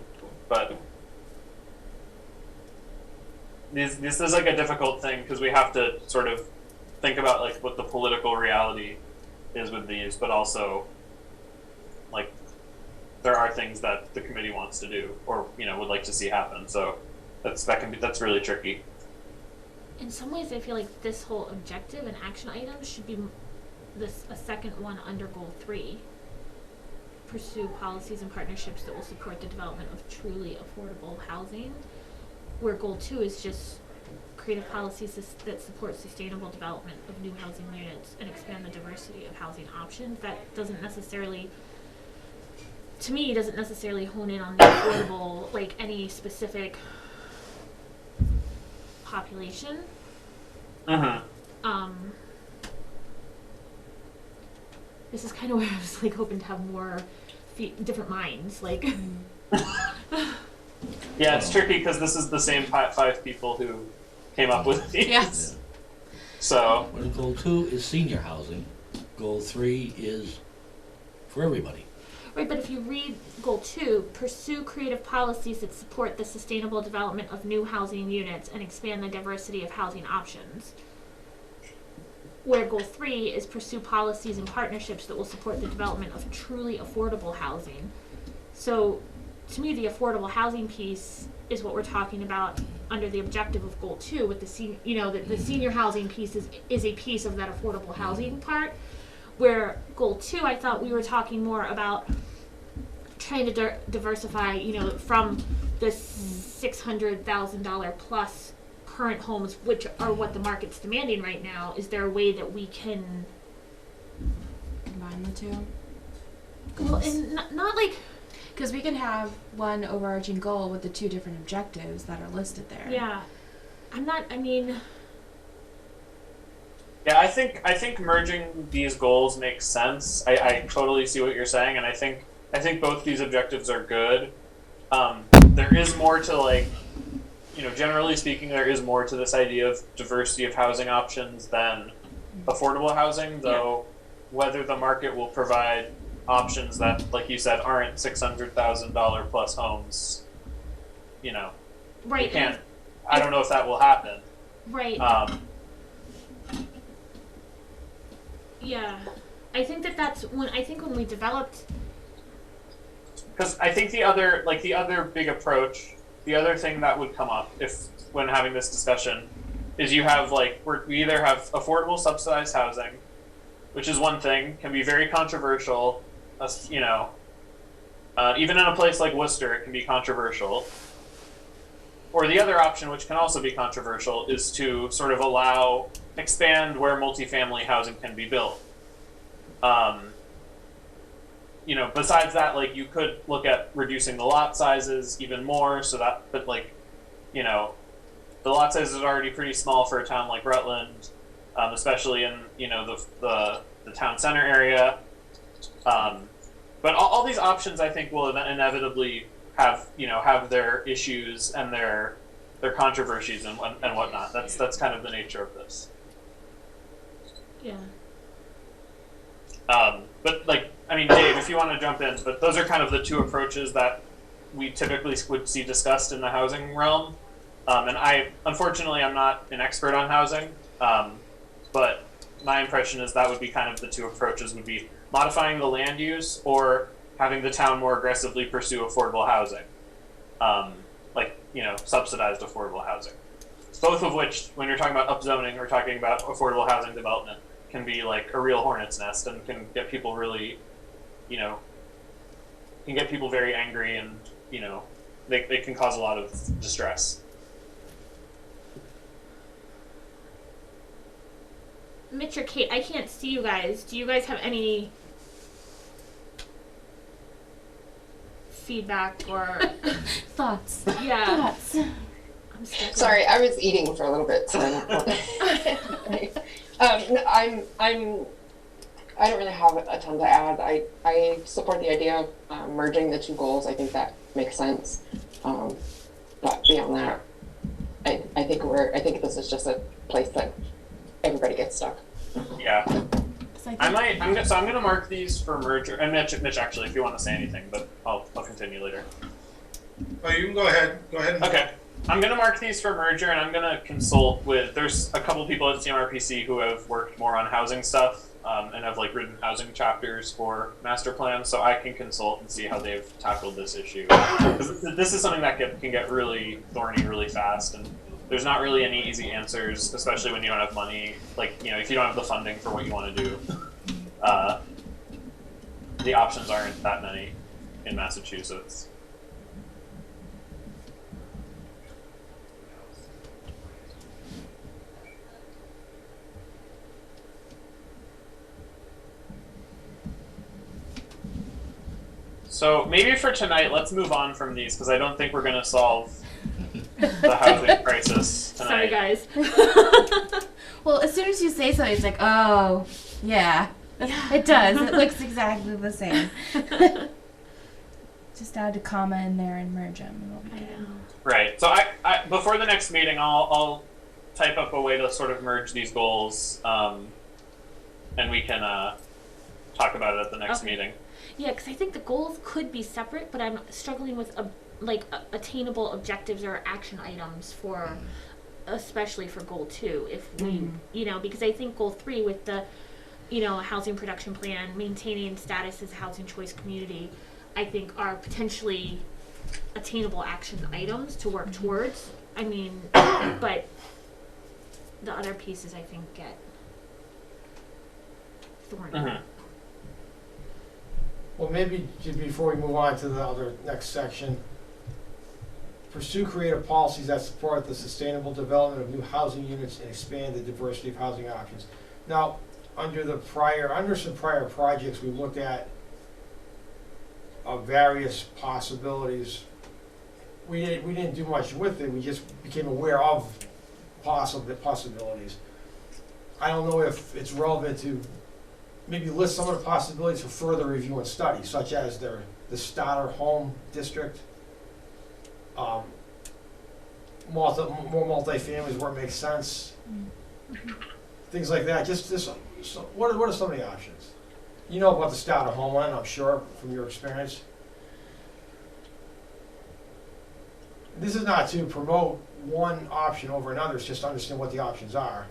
this is like a difficult thing because we have to sort of think about what the political reality is with these, but also there are things that the committee wants to do or would like to see happen. So that's really tricky. in some ways, I feel like this whole objective and action item should be a second one under goal 3. Pursue policies and partnerships that will support the development of truly affordable housing, where goal 2 is just creative policies that support sustainable development of new housing units and expand the diversity of housing options. That doesn't necessarily, to me, doesn't necessarily hone in on the affordable, any specific population. Mm-hmm. This is kind of where I was hoping to have more different minds. Yeah, it's tricky because this is the same 5 people who came up with these. Yes. So. When goal 2 is senior housing, goal 3 is for everybody. Right, but if you read goal 2, pursue creative policies that support the sustainable development of new housing units and expand the diversity of housing options. Where goal 3 is pursue policies and partnerships that will support the development of truly affordable housing. So, to me, the affordable housing piece is what we're talking about under the objective of goal 2, with the senior housing piece is a piece of that affordable housing part. Where goal 2, I thought we were talking more about trying to diversify, from the $600,000 plus current homes, which are what the market's demanding right now. Is there a way that we can Combine the two. well, and not Because we can have one overarching goal with the 2 different objectives that are listed there. yeah, Yeah, I think merging these goals makes sense. I totally see what you're saying, and I think both these objectives are good. There is more to generally speaking, there is more to this idea of diversity of housing options than affordable housing, though whether the market will provide options that, like you said, aren't $600,000 plus homes, right. you can't. I don't know if that will happen. Right. Yeah, I think that's when we developed. Because I think the other big approach, the other thing that would come up when having this discussion, is you have we either have affordable subsidized housing, which is one thing, can be very controversial, even in a place like Worcester, it can be controversial. Or the other option, which can also be controversial, is to sort of expand where multifamily housing can be built. Besides that, you could look at reducing the lot sizes even more, the lot size is already pretty small for a town like Rutland, especially in, the town center area. But all these options, I think, will inevitably have their issues and their controversies and whatnot. That's kind of the nature of this. Yeah. But Dave, if you want to jump in, but those are kind of the 2 approaches that we typically would see discussed in the housing realm. And unfortunately, I'm not an expert on housing, but my impression is that would be kind of the 2 approaches would be modifying the land use or having the town more aggressively pursue affordable housing, subsidized affordable housing. Both of which, when you're talking about upzoning or talking about affordable housing development, can be a real hornet's nest and can get people really, can get people very angry and, they can cause a lot of distress. Mitch or Kate, I can't see you guys. Do you guys have any feedback or Thoughts. yeah? Thoughts. I'm stuck. Sorry, I was eating for a little bit, so I don't really have a ton to add. I support the idea of merging the two goals. I think that makes sense. But beyond that, I think this is just a place that everybody gets stuck. Yeah. So I'm gonna mark these for merger. And Mitch, actually, if you want to say anything, but I'll continue later. Oh, you can go ahead. Go ahead. Okay. I'm gonna mark these for merger, and I'm gonna consult with. There's a couple people at CMRPC who have worked more on housing stuff, and have like written housing chapters for master plans, so I can consult and see how they've tackled this issue. 'Cause this is something that can get really thorny really fast, and there's not really any easy answers, especially when you don't have money. Like, if you don't have the funding for what you want to do, the options aren't that many in Massachusetts. So maybe for tonight, let's move on from these, because I don't think we're going to solve the housing crisis tonight. Sorry, guys. Well, as soon as you say something, it's like, oh, yeah. It does. It looks exactly the same. Just add a comma in there and merge them, and we'll be good. Right. So I before the next meeting, I'll type up a way to sort of merge these goals, and we can talk about it at the next Okay. meeting. Yeah, because I think the goals could be separate, but I'm struggling with attainable objectives or action items for, especially for goal 2. If we, because I think goal 3 with the, housing production plan, maintaining status as a housing choice community, I think are potentially attainable action items to work towards. I mean, but the other pieces I think get thorny. Mhm. Well, maybe before we move on to the other next section, pursue creative policies that support the sustainable development of new housing units and expand the diversity of housing options. Now, under some prior projects, we looked at various possibilities. We didn't do much with it. We just became aware of possibilities. I don't know if it's relevant to maybe list some of the possibilities for further review and study, such as the starter home district, more multi-families where it makes sense, things like that. What are some of the options? You know about the starter home one, I'm sure, from your experience. This is not to promote one option over another, it's just to understand what the options are.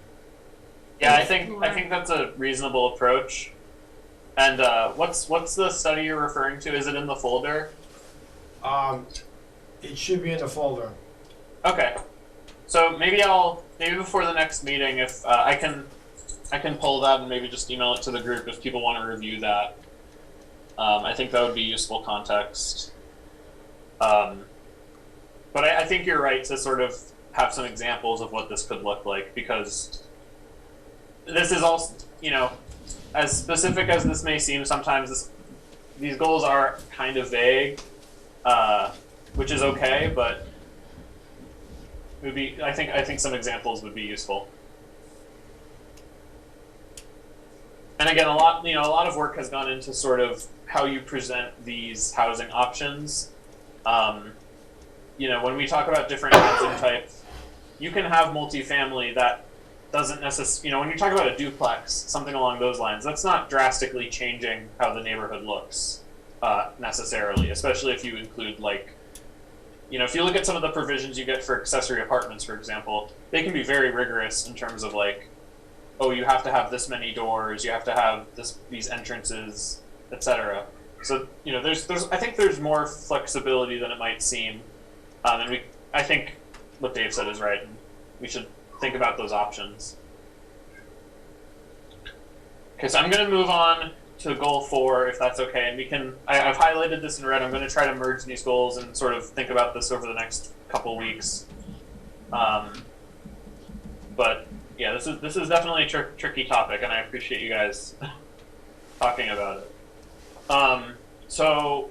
Yeah, I think that's a reasonable approach. And what's the study you're referring to? Is it in the folder? It should be in the folder. Okay. So maybe before the next meeting, if I can pull that and maybe just email it to the group if people want to review that. I think that would be useful context. But I think you're right to sort of have some examples of what this could look like, because this is also, as specific as this may seem, sometimes these goals are kind of vague, which is okay, but I think some examples would be useful. And again, a lot of work has gone into sort of how you present these housing options. When we talk about different housing types, you can have multifamily that doesn't necessarily, when you talk about a duplex, something along those lines, that's not drastically changing how the neighborhood looks, necessarily, especially if you include if you look at some of the provisions you get for accessory apartments, for example, they can be very rigorous in terms of you have to have this many doors, you have to have these entrances, etc. So, I think there's more flexibility than it might seem. And I think what Dave said is right, and we should think about those options. Okay, so I'm going to move on to goal 4, if that's okay, and I've highlighted this in red. I'm going to try to merge these goals and sort of think about this over the next couple weeks. But yeah, this is definitely a tricky topic, and I appreciate you guys talking about it. So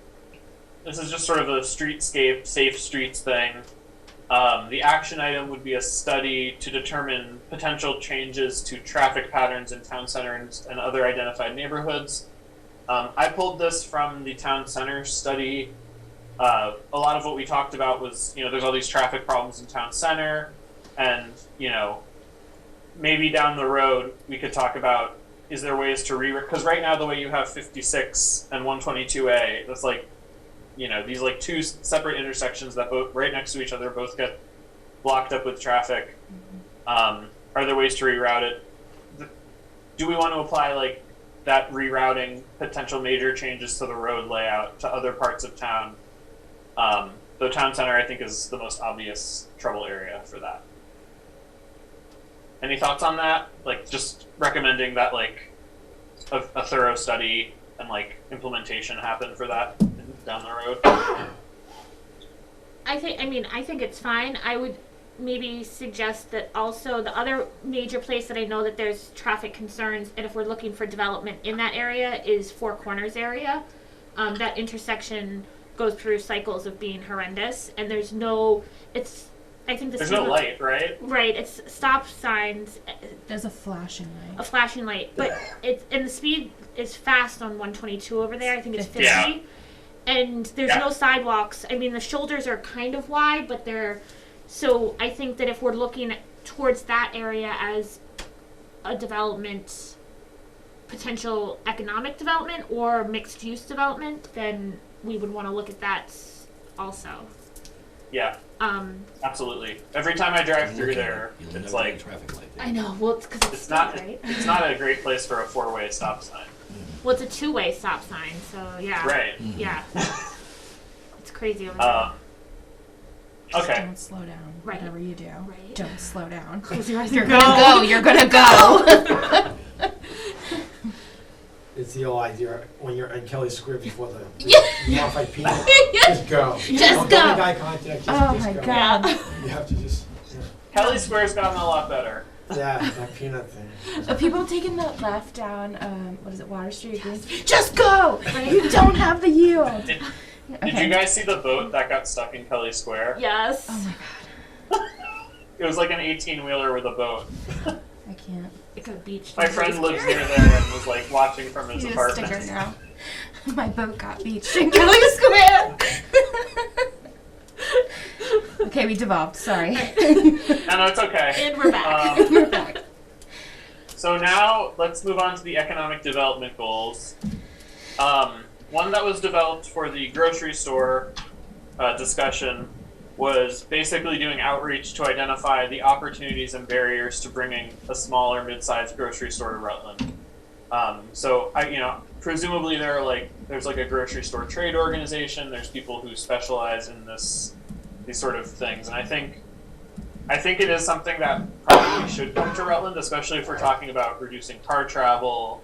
this is just sort of a streetscape, safe streets thing. The action item would be a study to determine potential changes to traffic patterns in town centers and other identified neighborhoods. I pulled this from the town center study. A lot of what we talked about was, there's all these traffic problems in town center, and, maybe down the road we could talk about, is there ways to because right now the way you have 56 and 122A, that's like, these like two separate intersections that both right next to each other both get blocked up with traffic. Are there ways to reroute it? Do we want to apply like that rerouting potential major changes to the road layout to other parts of town? Though town center I think is the most obvious trouble area for that. Any thoughts on that? Like just recommending that like a thorough study and like implementation happen for that down the road. I think it's fine. I would maybe suggest that also the other major place that I know that there's traffic concerns, and if we're looking for development in that area, is Four Corners area. That intersection goes through cycles of being horrendous, and there's no light, right? Right, it's stop signs. There's a flashing light. A flashing light, but the speed is fast on 122 over there. I think it's 50. Yeah. And there's no sidewalks. I mean, the shoulders are kind of wide, but so I think that if we're looking towards that area as a development, potential economic development or mixed use development, then we would want to look at that also. Yeah. Absolutely. Every time I drive through there, it's like traffic light there. I know. Well, it's because it's not right? It's not a great place for a 4-way stop sign. Well, it's a 2-way stop sign, so yeah. Right. Yeah. It's crazy over there. Okay. Don't slow down. Right. Whatever you do, Right. don't slow down. You're gonna go. You're gonna go. It's the old idea when you're in Kelly Square before the Yeah. modified peanut. Just go. Just Don't go. make eye contact. Oh Just my go. god. You have to just. Kelly Square's gotten a lot better. Yeah, that peanut thing. People taking the left down, what is it, Water Street? Just go! You don't have the yield. Did you guys see the boat that got stuck in Kelly Square? Yes. Oh my god. It was like an 18-wheeler with a boat. I can't. It got beached. My friend lives near there and was like watching from his Need a apartment. sticker now. My boat got beached in Kelly Square. Okay, we devolved. Sorry. No, it's okay. And we're back. We're back. So now let's move on to the economic development goals. One that was developed for the grocery store discussion was basically doing outreach to identify the opportunities and barriers to bringing a smaller, mid-sized grocery store to Rutland. So presumably there's like a grocery store trade organization. There's people who specialize in these sort of things, and I think it is something that probably should come to Rutland, especially if we're talking about reducing car travel,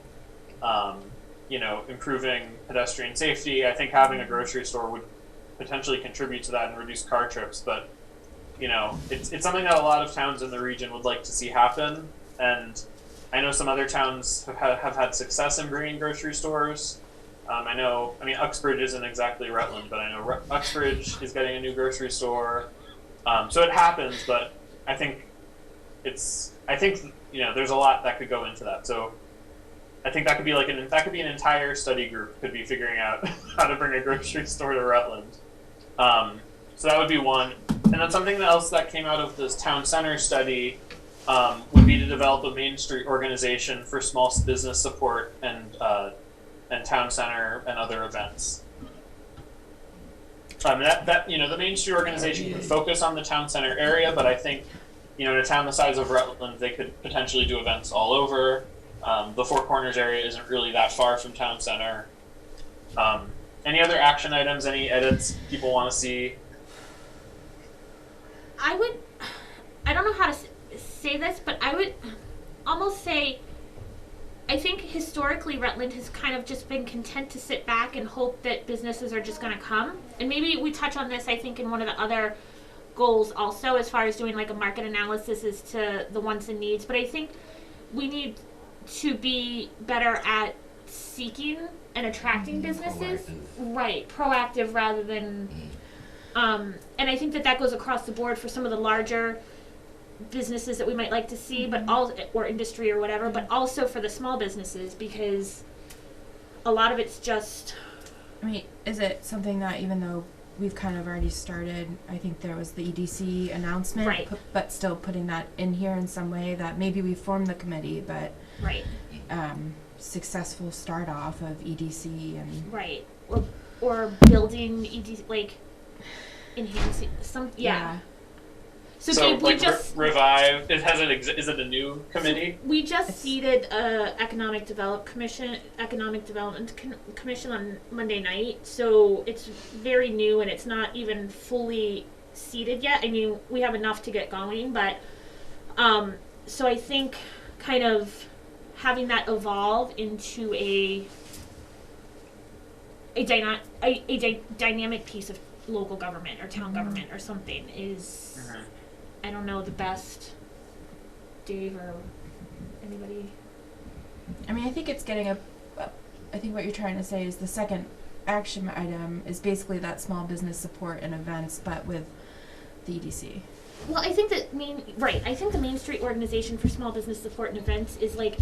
improving pedestrian safety. I think having a grocery store would potentially contribute to that and reduce car trips, but it's something that a lot of towns in the region would like to see happen, and I know some other towns have had success in bringing grocery stores. Uxbridge isn't exactly Rutland, but I know Uxbridge is getting a new grocery store. So it happens, but I think there's a lot that could go into that. So I think that could be an entire study group could be figuring out how to bring a grocery store to Rutland. So that would be one. And then something else that came out of this town center study would be to develop a Main Street organization for small business support and town center and other events. The Main Street organization could focus on the town center area, but I think, in a town the size of Rutland, they could potentially do events all over. The Four Corners area isn't really that far from town center. Any other action items, any edits people want to see? I don't know how to say this, but I would almost say, I think historically Rutland has kind of just been content to sit back and hope that businesses are just going to come. And maybe we touch on this, I think, in one of the other goals also, as far as doing like a market analysis as to the wants and needs. But I think we need to be better at seeking and attracting businesses. Proactive. Right, proactive rather than, and I think that goes across the board for some of the larger businesses that we might like to see, but all, or industry or whatever, but also for the small businesses, because a lot of it's just, I mean, is it something that, even though we've kind of already started, I think there was the EDC announcement, Right. but still putting that in here in some way, that maybe we formed the committee, but right, successful start off of EDC and right, or building like enhancing some, yeah. So Gabe, we like just revive. Is it a new committee? we just seated economic development commission on Monday night. So it's very new and it's not even fully seated yet. I mean, we have enough to get going, but so I think kind of having that evolve into a dynamic piece of local government or town government or something is, I don't know, the best. Dave or anybody? I mean, I think it's getting I think what you're trying to say is the second action item is basically that small business support and events, but with the EDC. Well, I think that I think the Main Street Organization for Small Business Support and Events is like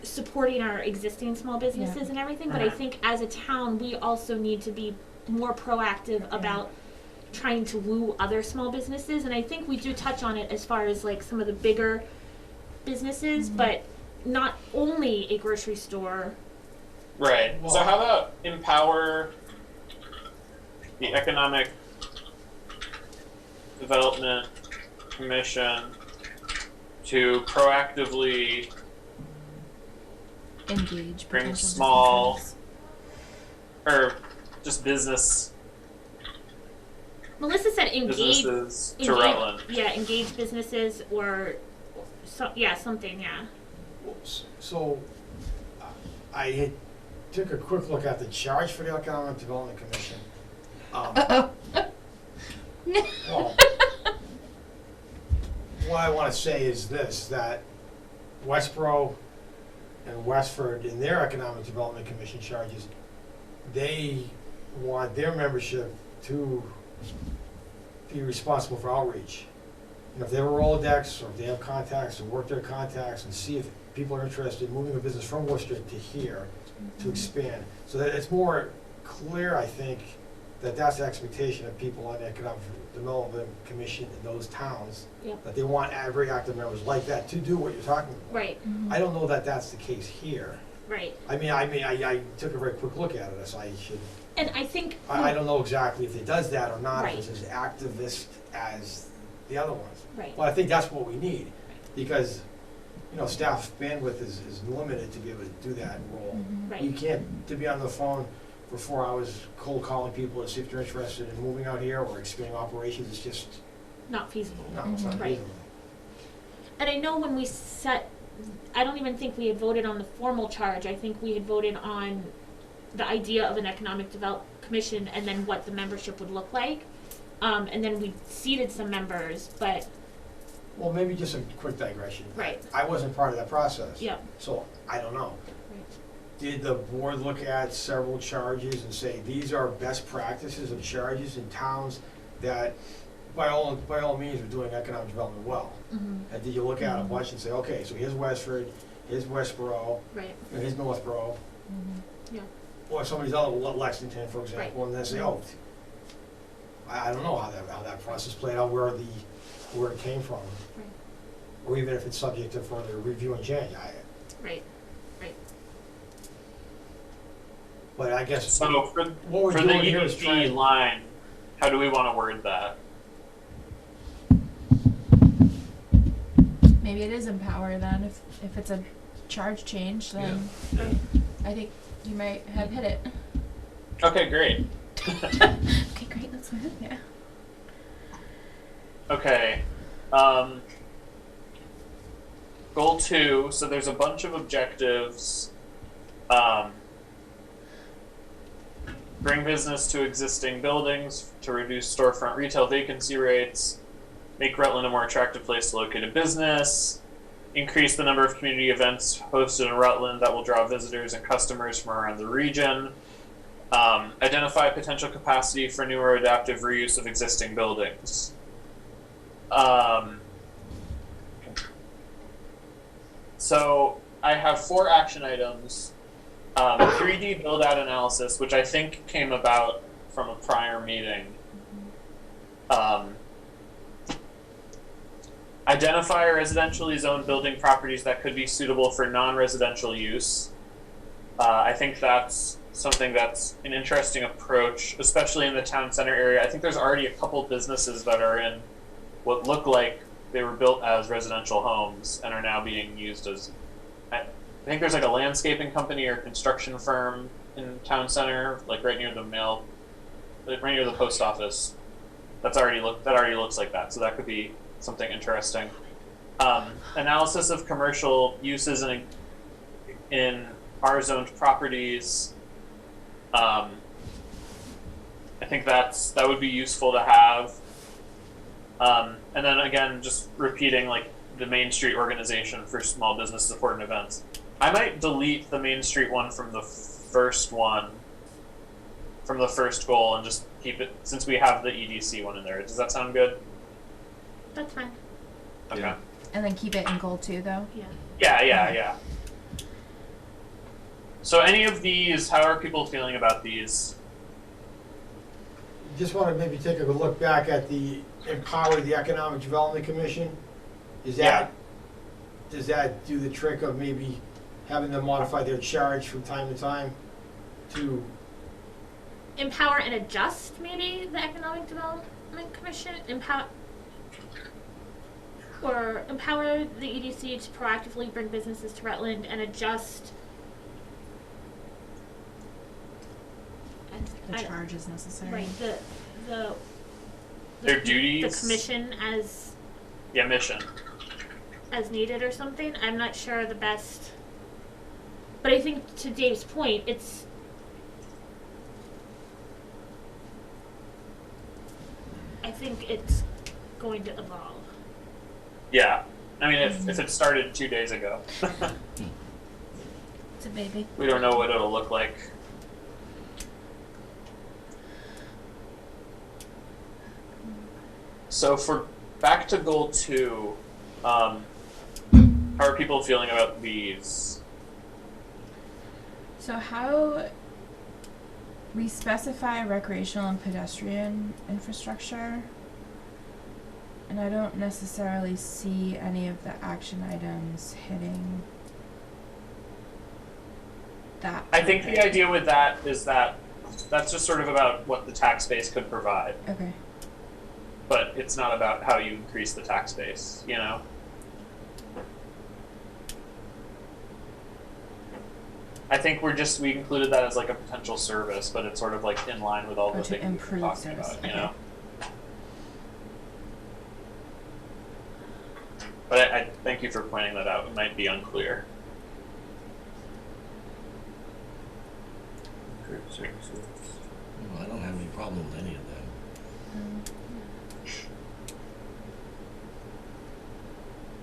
supporting our existing small businesses and everything, but I think as a town we also need to be more proactive about trying to woo other small businesses, and I think we do touch on it as far as like some of the bigger businesses, but not only a grocery store. Right. So how about empower the Economic Development Commission to proactively Engage bring potential small businesses. or just business Melissa said engage businesses to Rutland. Yeah, engage businesses or something. So, I took a quick look at the charge for the Economic Development Commission. Well, what I want to say is this, that Westboro and Westford, in their Economic Development Commission charges, they want their membership to be responsible for outreach. And if they have a Rolodex, or if they have contacts, to work their contacts and see if people are interested in moving a business from Worcester to here to expand. So that it's more clear, I think, that that's the expectation of people on the Economic Development Commission in those towns, that they want very active members like that to do what you're talking about. Right. I don't know that that's the case here. Right. I took a very quick look at it, so I should. And I think I don't know exactly if it does that or not, Right. if it's as activist as the other ones. Right. Well, I think that's what we need, because, staff bandwidth is limited to be able to do that role. Right. You can't, to be on the phone for 4 hours cold calling people to see if they're interested in moving out here or expanding operations, it's just, not feasible. no, it's not Right. feasible. And I know when we I don't even think we had voted on the formal charge. I think we had voted on the idea of an economic development commission and then what the membership would look like. And then we seated some members, but Well, maybe just a quick digression. Right. I wasn't part of that process. Yeah. So I don't know. Right. Did the board look at several charges and say, these are best practices of charges in towns that, by all means, are doing economic development well? And did you look at a bunch and say, okay, so here's Westford, here's Westboro, right. and here's Northborough, Yeah. or some of these other, Lexington, for example, and then say, oh, I don't know how that process played out, where it came from, Right. or even if it's subject to further review and change. Right. Right. But I guess So for what we're the doing here is EDC trying. line, how do we want to word that? Maybe it is empower then. If it's a charge change, then I think you might have hit it. Okay, great. Okay, great. Let's move. Yeah. Okay. Goal 2, so there's a bunch of objectives. bring business to existing buildings to reduce storefront retail vacancy rates, make Rutland a more attractive place to locate a business, increase the number of community events hosted in Rutland that will draw visitors and customers from around the region, identify potential capacity for new or adaptive reuse of existing buildings. So I have 4 action items. 3D build-out analysis, which I think came about from a prior meeting. Identify residentially zoned building properties that could be suitable for non-residential use. I think that's something that's an interesting approach, especially in the town center area. I think there's already a couple businesses that are in what look like they were built as residential homes and are now being used as, I think there's like a landscaping company or construction firm in town center, like right near the right near the post office. That already looks like that, so that could be something interesting. Analysis of commercial uses in R-zoned properties. I think that would be useful to have. And then again, just repeating like the Main Street organization for small business support and events. I might delete the Main Street one from the first goal, and just keep it, since we have the EDC one in there. Does that sound good? That's fine. Okay. Yeah. And then keep it in goal 2, though. Yeah. Yeah. So any of these, how are people feeling about these? Just want to maybe take a look back at the Empower the Economic Development Commission. Does that do the trick of maybe having them modify their charge from time to time to Empower and adjust, maybe, the Economic Development Commission? Empower the EDC to proactively bring businesses to Rutland and adjust. The charge is necessary. Right, Their duties? The commission as Mission. as needed or something. I'm not sure the best. But I think to Dave's point, I think it's going to evolve. Yeah. I mean, if it started 2 days ago, It's a baby. we don't know what it'll look like. So for back to goal 2, how are people feeling about these? So how we specify recreational and pedestrian infrastructure, and I don't necessarily see any of the action items hitting that. I think the idea with that is that that's just sort of about what the tax base could provide, Okay. but it's not about how you increase the tax base, you know? I think we included that as like a potential service, but it's sort of like in line with all the to things we've been improve talking service, about, you okay. know? But I thank you for pointing that out. It might be unclear. Well, I don't have any problem with any of them.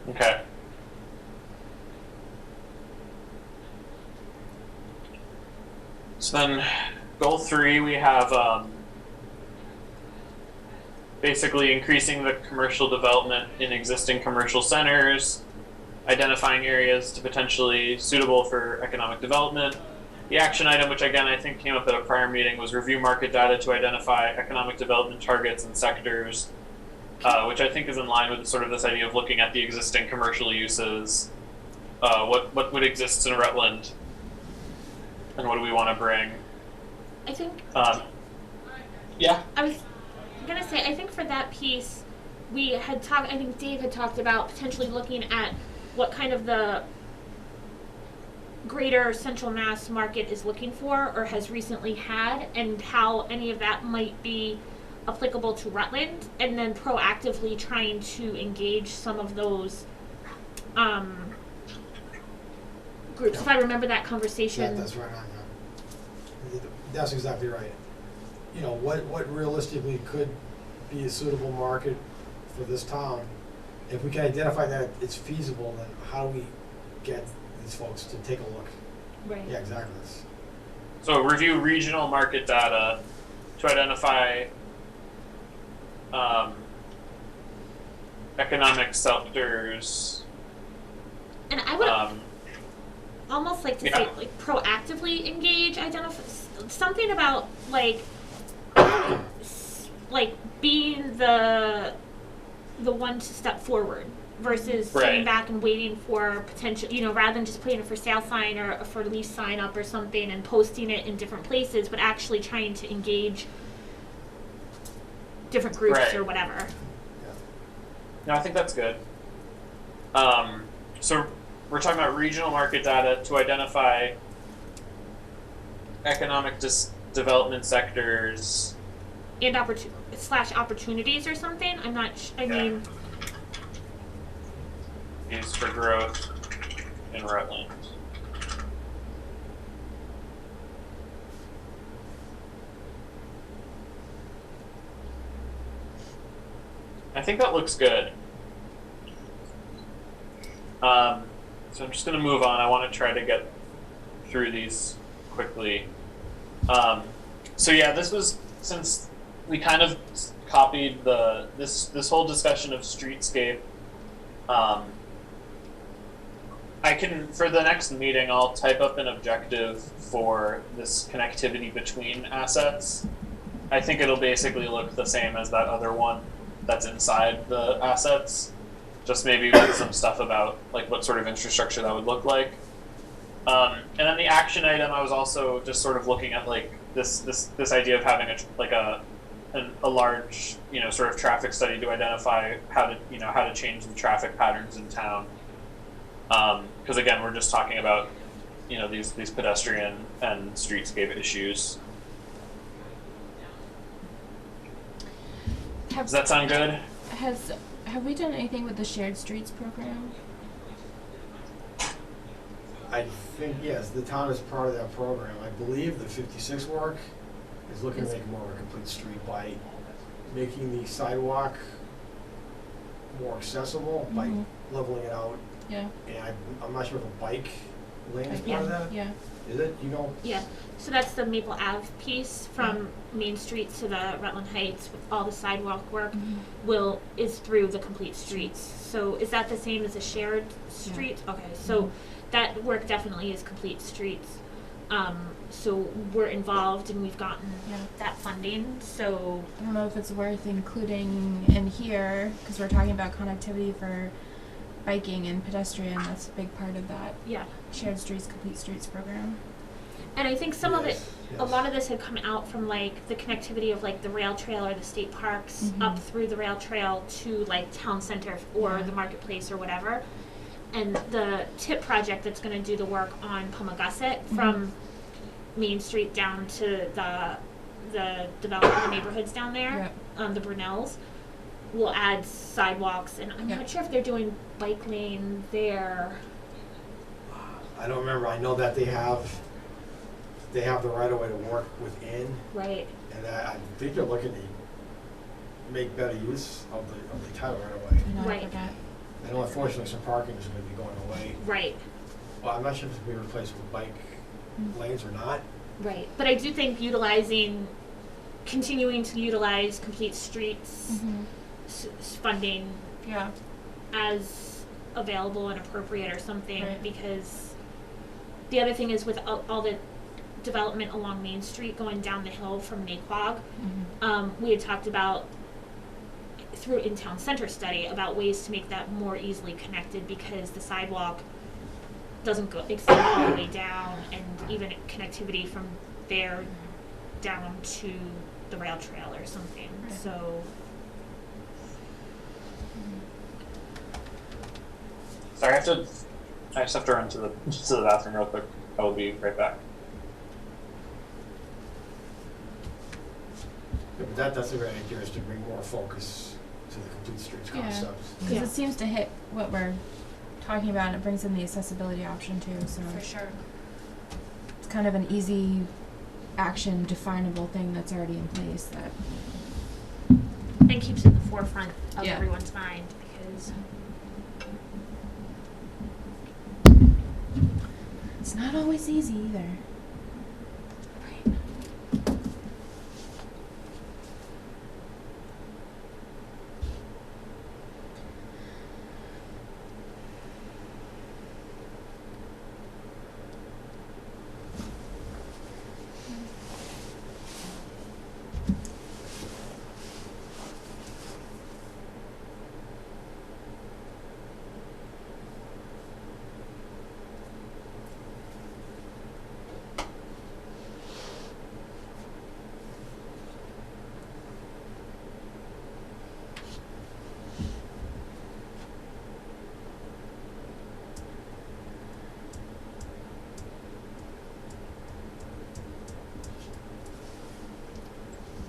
Okay. So then, goal 3, we have basically increasing the commercial development in existing commercial centers, identifying areas to potentially suitable for economic development. The action item, which again I think came up at a prior meeting, was review market data to identify economic development targets and sectors, which I think is in line with sort of this idea of looking at the existing commercial uses. What would exist in Rutland, and what do we want to bring? I think Yeah. I was gonna say, I think for that piece, I think Dave had talked about potentially looking at what kind of the greater central mass market is looking for or has recently had, and how any of that might be applicable to Rutland, and then proactively trying to engage some of those groups. If I remember that conversation. That's right on. That's exactly right. you know, what realistically could be a suitable market for this town. If we can identify that it's feasible, then how do we get these folks to take a look? Right. Yeah, exactly. So review regional market data to identify economic sectors. And I would Um, almost like to yeah. say, like, proactively engage, identify something about like being the one to step forward versus Right. sitting back and waiting for potential, you know, rather than just putting a for sale sign or a for lease sign up or something and posting it in different places, but actually trying to engage different groups Right. or whatever. No, I think that's good. So we're talking about regional market data to identify economic development sectors. And opportunities or something. I'm not. I Yeah. mean, Is for growth in Rutland. I think that looks good. So I'm just going to move on. I want to try to get through these quickly. So yeah, this was, since we kind of copied this whole discussion of Streetscape. I can, for the next meeting, I'll type up an objective for this connectivity between assets. I think it'll basically look the same as that other one that's inside the assets, just maybe with some stuff about like what sort of infrastructure that would look like. And then the action item, I was also just sort of looking at like this idea of having a large, you know, sort of traffic study to identify how to change the traffic patterns in town. Because again, we're just talking about, you know, these pedestrian and streetscape issues. Does that sound good? Have we done anything with the shared streets program? I think, yes, the town is part of that program. I believe the 56 work is looking to make more of a complete street by making the sidewalk more accessible by leveling it out. Yeah. And I'm not sure if a bike lane is Yeah. part of that. Yeah. Is it? You know? yeah. So that's the Maple Ave piece from Main Street to the Rutland Heights with all the sidewalk work is through the complete streets. So is that the same as a shared street? Okay. So that work definitely is complete streets. So we're involved and we've gotten that funding. So I don't know if it's worth including in here because we're talking about connectivity for biking and pedestrian. That's a big part of that yeah. shared streets, complete streets program. And I think some of it, Yes, a yes. lot of this had come out from like the connectivity of like the rail trail or the state parks up through the rail trail to like town center or the marketplace or whatever. And the TIP project that's going to do the work on Palmagussit from Main Street down to the development neighborhoods down there, the Brunels, will add sidewalks. And I'm not sure if they're doing bike lane there. I don't remember. I know that they have the right of way to work within, Right. and I think they're looking to make better use of the title right of way. Right. I know unfortunately some parking is going to be going away. Right. Well, I'm not sure if it's going to be replaced with bike lanes or not. Right. But I do think continuing to utilize complete streets funding Yeah. as available and appropriate or something, Right. because the other thing is with all the development along Main Street going down the hill from Naquag, we had talked about through in-town center study about ways to make that more easily connected because the sidewalk doesn't go extend all the way down, and even connectivity from there down to the rail trail or something. Right. So Sorry, I just have to run to the bathroom real quick. I will be right back. Yeah, but that's a great idea, is to bring more focus to the complete streets Yeah. concept. Because Yeah. it seems to hit what we're talking about, and it brings in the accessibility option too. So for sure. it's kind of an easy action definable thing that's already in place that And keeps it at the forefront of Yeah. everyone's mind, because it's not always easy either.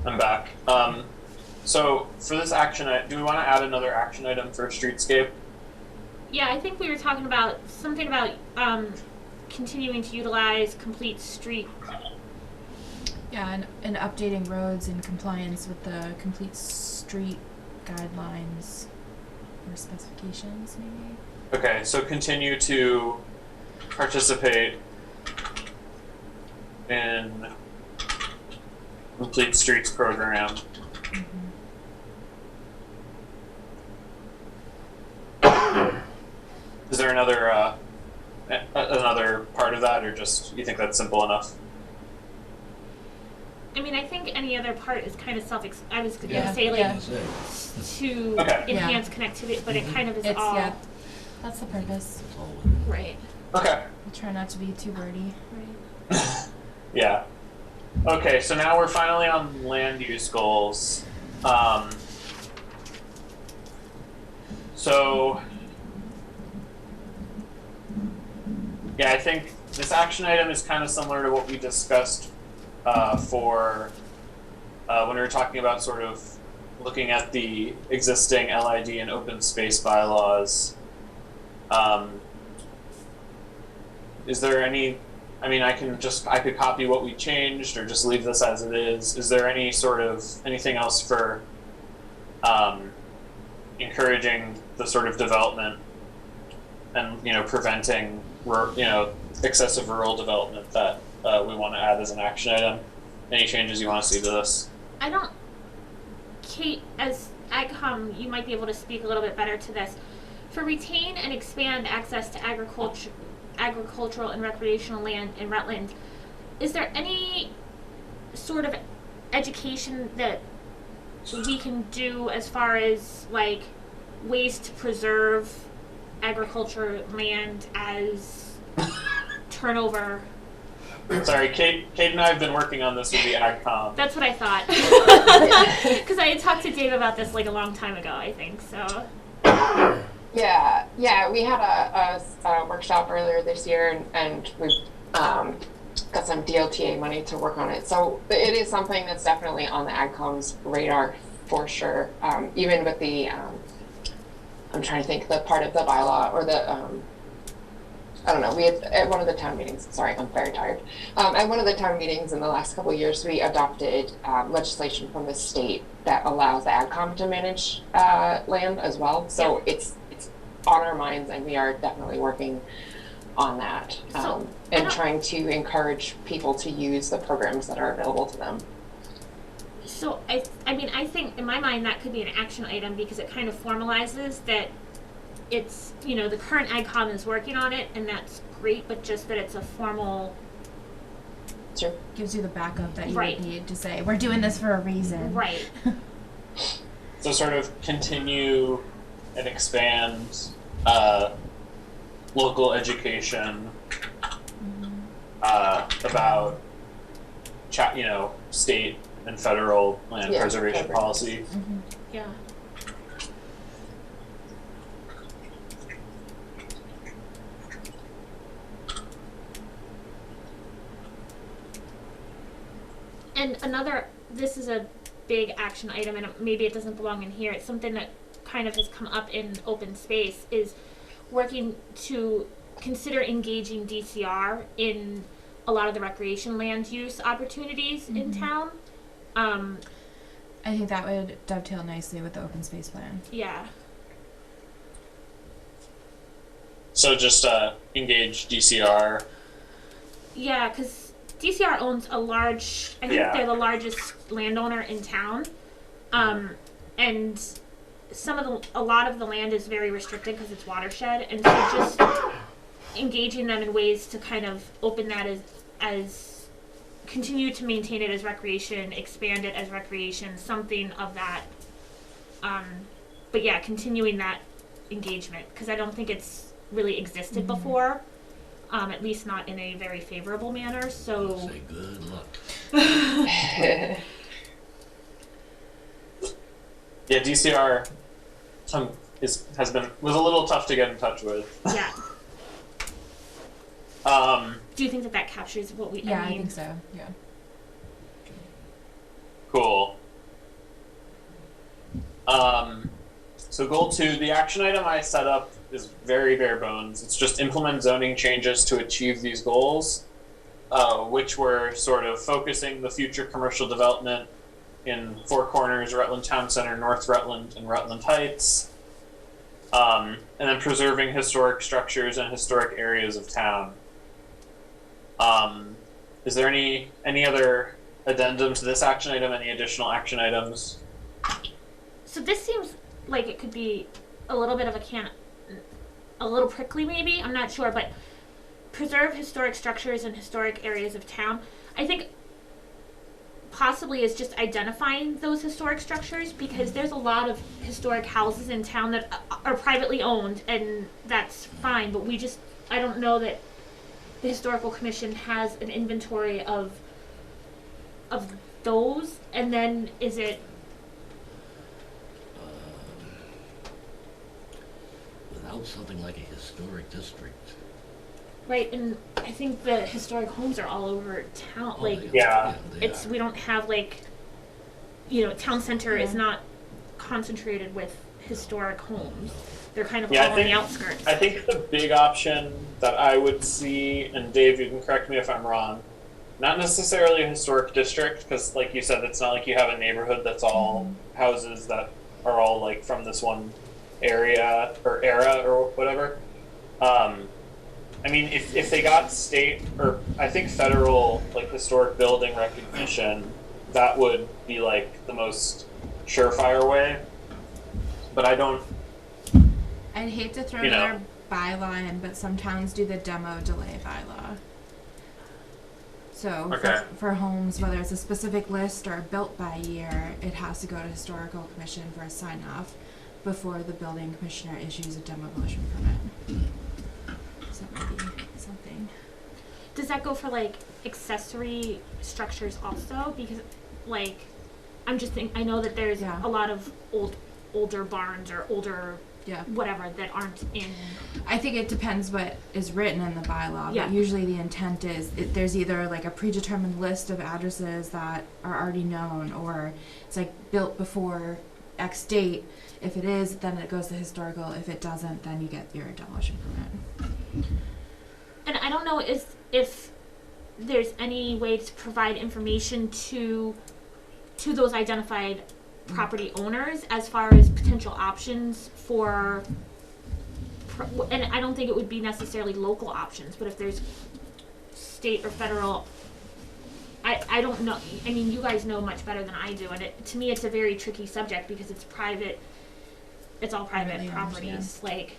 I'm back. So for this action, do we want to add another action item for Streetscape? yeah, I think we were talking about something about continuing to utilize complete street. Yeah, and updating roads in compliance with the complete street guidelines or specifications, maybe. Okay, so continue to participate in Complete Streets program. Is there another part of that, or just you think that's simple enough? I mean, I think any other part is kind of I was gonna Yeah. say like Yeah. That's it. to Okay. enhance connectivity, but it kind of is It's all yeah, that's the purpose. That's all we do. right. Okay. I'll try not to be too wordy. Right. Yeah. Okay, so now we're finally on land use goals. So, yeah, I think this action item is kind of similar to what we discussed for when we were talking about sort of looking at the existing LID and open space bylaws. Is there any? I mean, I could copy what we changed or just leave this as it is. Is there any sort of anything else for encouraging the sort of development and preventing excessive rural development that we want to add as an action item? Any changes you want to see to this? I don't. Kate, as AgCom, you might be able to speak a little bit better to this. For retain and expand access to agricultural and recreational land in Rutland, is there any sort of education that we can do as far as like ways to preserve agriculture land as turnover? Sorry, Kate and I have been working on this with the AgCom. That's what I thought. Because I had talked to Dave about this like a long time ago, I think, so. Yeah, we had a workshop earlier this year, and we've got some DLTA money to work on it. So it is something that's definitely on the AgCom's radar for sure. Even with the, I'm trying to think, the part of the bylaw or the, I don't know, we had, at one of the town meetings, sorry, I'm very tired. At one of the town meetings in the last couple of years, we adopted legislation from the state that allows the AgCom to manage land as well. So it's on our minds, and we are definitely working on that and trying to encourage people to use the programs that are available to them. So I mean, I think in my mind that could be an action item because it kind of formalizes that it's, the current AgCom is working on it, and that's great, but just that it's a formal. Sure. Gives you the backup that you Right. would need to say, we're doing this for a reason. Right. So sort of continue and expand local education about state and federal land preservation policy. Mm-hmm. Yeah. And this is a big action item, and maybe it doesn't belong in here. It's something that kind of has come up in open space, is working to consider engaging DCR in a lot of the recreation land use opportunities in town. I think that would dovetail nicely with the open space plan. Yeah. So just engage DCR. Yeah, because DCR owns a large, I think Yeah. they're the largest landowner in town. And a lot of the land is very restricted because it's watershed. And so just engaging them in ways to kind of open that as continue to maintain it as recreation, expand it as recreation, something of that. But yeah, continuing that engagement because I don't think it's really existed before, at least not in a very favorable manner. So Say good luck. Yeah, DCR was a little tough to get in touch with. yeah. Do you think that captures what we? Yeah, I I mean, think so. Yeah. Cool. So goal 2, the action item I set up is very bare bones. It's just implement zoning changes to achieve these goals, which were sort of focusing the future commercial development in Four Corners, Rutland Town Center, North Rutland, and Rutland Heights, and then preserving historic structures and historic areas of town. Is there any other addendum to this action item? Any additional action items? So this seems like it could be a little bit of a little prickly maybe, I'm not sure, but preserve historic structures and historic areas of town. I think possibly is just identifying those historic structures because there's a lot of historic houses in town that are privately owned and that's fine, but I don't know that the Historical Commission has an inventory of those, and then is it Without something like a historic district. right? And I think the historic homes are all over town. Oh, Like Yeah. they it's are. we don't have town center is not concentrated with historic homes. They're kind of Yeah, all on the outskirts. I think the big option that I would see, and Dave, you can correct me if I'm wrong, not necessarily a historic district, because like you said, it's not like you have a neighborhood that's all houses that are all like from this one area or era or whatever. I mean, if they got state or I think federal like historic building recognition, that would be like the most surefire way. But I don't. I'd hate to throw You know. another bylaw in, but some towns do the demo delay bylaw. So Okay. for homes, whether it's a specific list or built by year, it has to go to Historical Commission for a sign off before the building commissioner issues a demolition permit. So that might be something. Does that go for like accessory structures also? Because like I know that there's Yeah. a lot of older barns or older Yeah. whatever that aren't in. I think it depends what is written in the bylaw, Yeah. but usually the intent is there's either like a predetermined list of addresses that are already known, or it's like built before X date. If it is, then it goes to historical. If it doesn't, then you get your demolition permit. And I don't know if there's any way to provide information to those identified property owners as far as potential options for, and I don't think it would be necessarily local options, but if there's state or federal, I don't know. I mean, you guys know much better than I do, and to me it's a very tricky subject because it's private. It's all private Privately owned, properties. Like,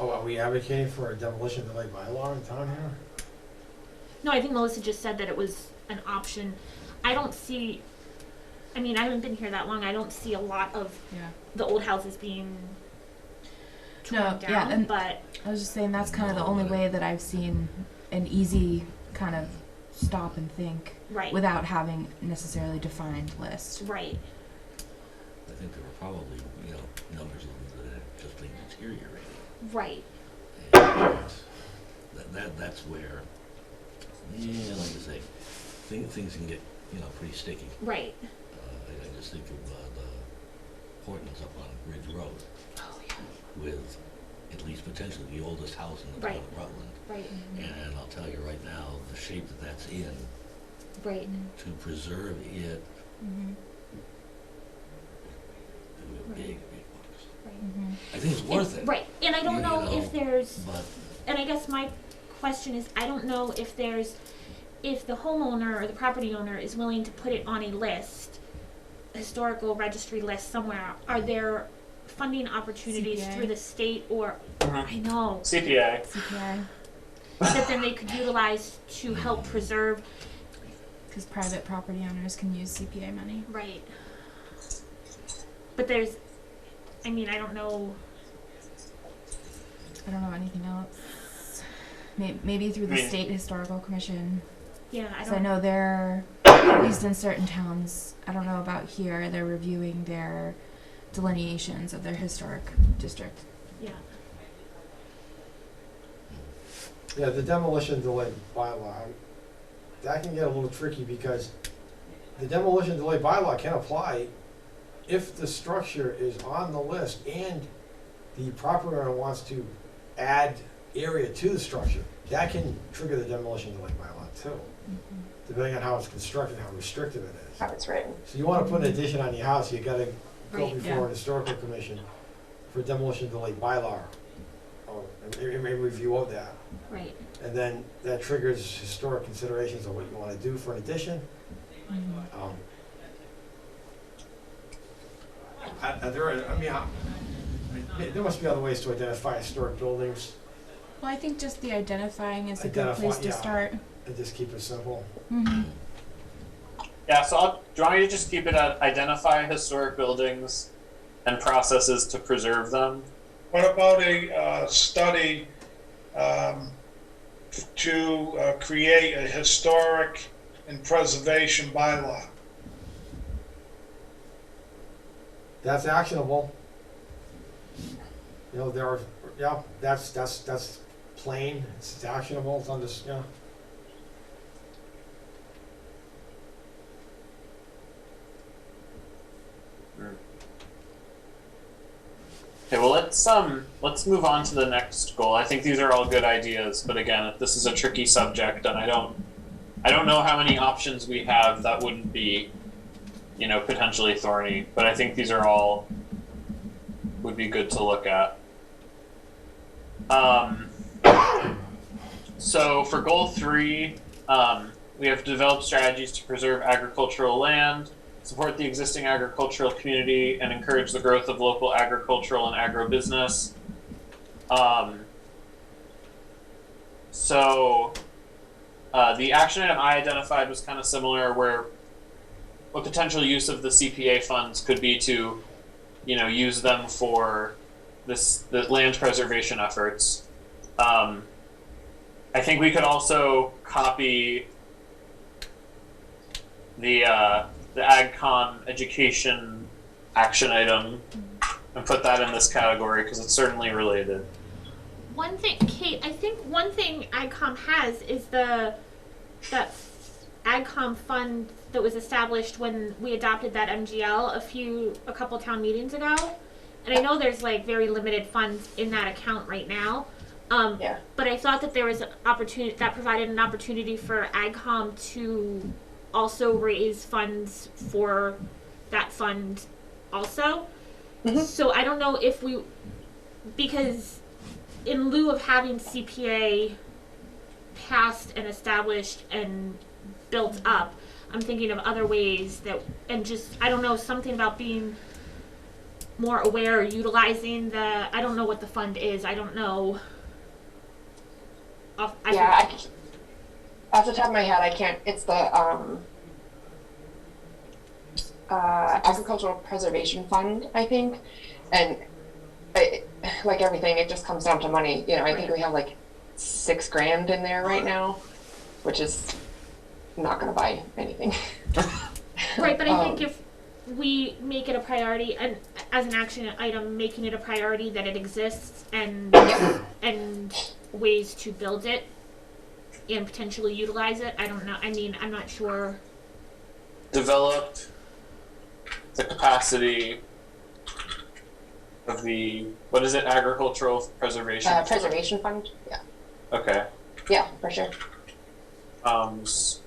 Oh, are we advocating for a demolition delay bylaw in town here? no, I think Melissa just said that it was an option. I don't see. I mean, I haven't been here that long. I don't see a lot of Yeah. the old houses being torn No, down. yeah, and but I was just saying that's kind of the only way that I've seen an easy kind of stop and think right, without having necessarily defined list. right. I think there were probably, numbers of them that had just been deteriorating. Right. And that's where, like I say, things can get, pretty sticky. Right. I just think of the Hortons up on Ridge Road Oh yeah. with at least potentially the oldest house in the town Right. of Rutland. Right, And I'll tell you right now, the shape that that's in, right, to preserve it, Mm-hmm. big, big bucks. right. Mm-hmm. I think it's worth it. Right, and I don't You know know, if there's, But and I guess my question is, I don't know if there's, if the homeowner or the property owner is willing to put it on a list, historical registry list somewhere, are there funding opportunities CPA. through the state or, Mhm. I know, CPA. CPI, that then they could utilize to help preserve, because private property owners can use CPA money. right. But there's, I mean, I don't know, I don't know anything else. Maybe through the I mean- state historical commission. yeah, I Because I don't, know they're, at least in certain towns, I don't know about here, they're reviewing their delineations of their historic district. yeah, Yeah, the demolition delay bylaw, that can get a little tricky because the demolition delay bylaw can apply if the structure is on the list and the property owner wants to add area to the structure. That can trigger the demolition delay bylaw too, depending on how it's constructed, how restrictive it is. How it's written. So you wanna put an addition on your house, you gotta go Right, before yeah. an historical commission for demolition delay bylaw. Or a review of that. right, And then that triggers historic considerations of what you wanna do for an addition. Mm-hmm. There must be other ways to identify historic buildings Well, I think just the identifying is a good Identify- place to yeah. start. and just keep it simple. Mm-hmm. Yeah, so do you want me to just keep it at identify historic buildings and processes to preserve them? What about a study to create a historic and preservation bylaw? That's actionable. You know, there are, yeah, that's plain, it's actionable, it's under, yeah. Okay, well let's move on to the next goal. I think these are all good ideas, but again, this is a tricky subject, and I don't know how many options we have that wouldn't be, potentially thorny. But I think these are all would be good to look at. So for goal 3, we have developed strategies to preserve agricultural land, support the existing agricultural community, and encourage the growth of local agricultural and agribusiness. The action item I identified was kind of similar, where a potential use of the CPA funds could be to, use them for the land preservation efforts. I think we could also copy the AgCom education action item and put that in this category because it's certainly related. one thing, Kate, I think one thing AgCom has is that AgCom fund that was established when we adopted that MGL a couple town meetings ago. And I know there's like very limited funds in that account right now. Yeah. But I thought that there was an opportunity that provided an opportunity for AgCom to also raise funds for that fund also. Mhm. So I don't know if because in lieu of having CPA passed and established and built up, I'm thinking of other ways I don't know, something about being more aware, utilizing I don't know what the fund is, I don't know. Off the top of my head, I can't. It's the Agricultural Preservation Fund, I think, and like everything, it just comes down to money. I think we have like $6,000 in there right now, which is not going to buy anything. Right, but I think if we make it a priority, and as an action item, making it a priority that it exists and ways to build it and potentially utilize it. I don't know. I mean, I'm not sure. Developed the capacity of the, what is it, agricultural preservation? Preservation fund, yeah, Okay. yeah, for sure. S-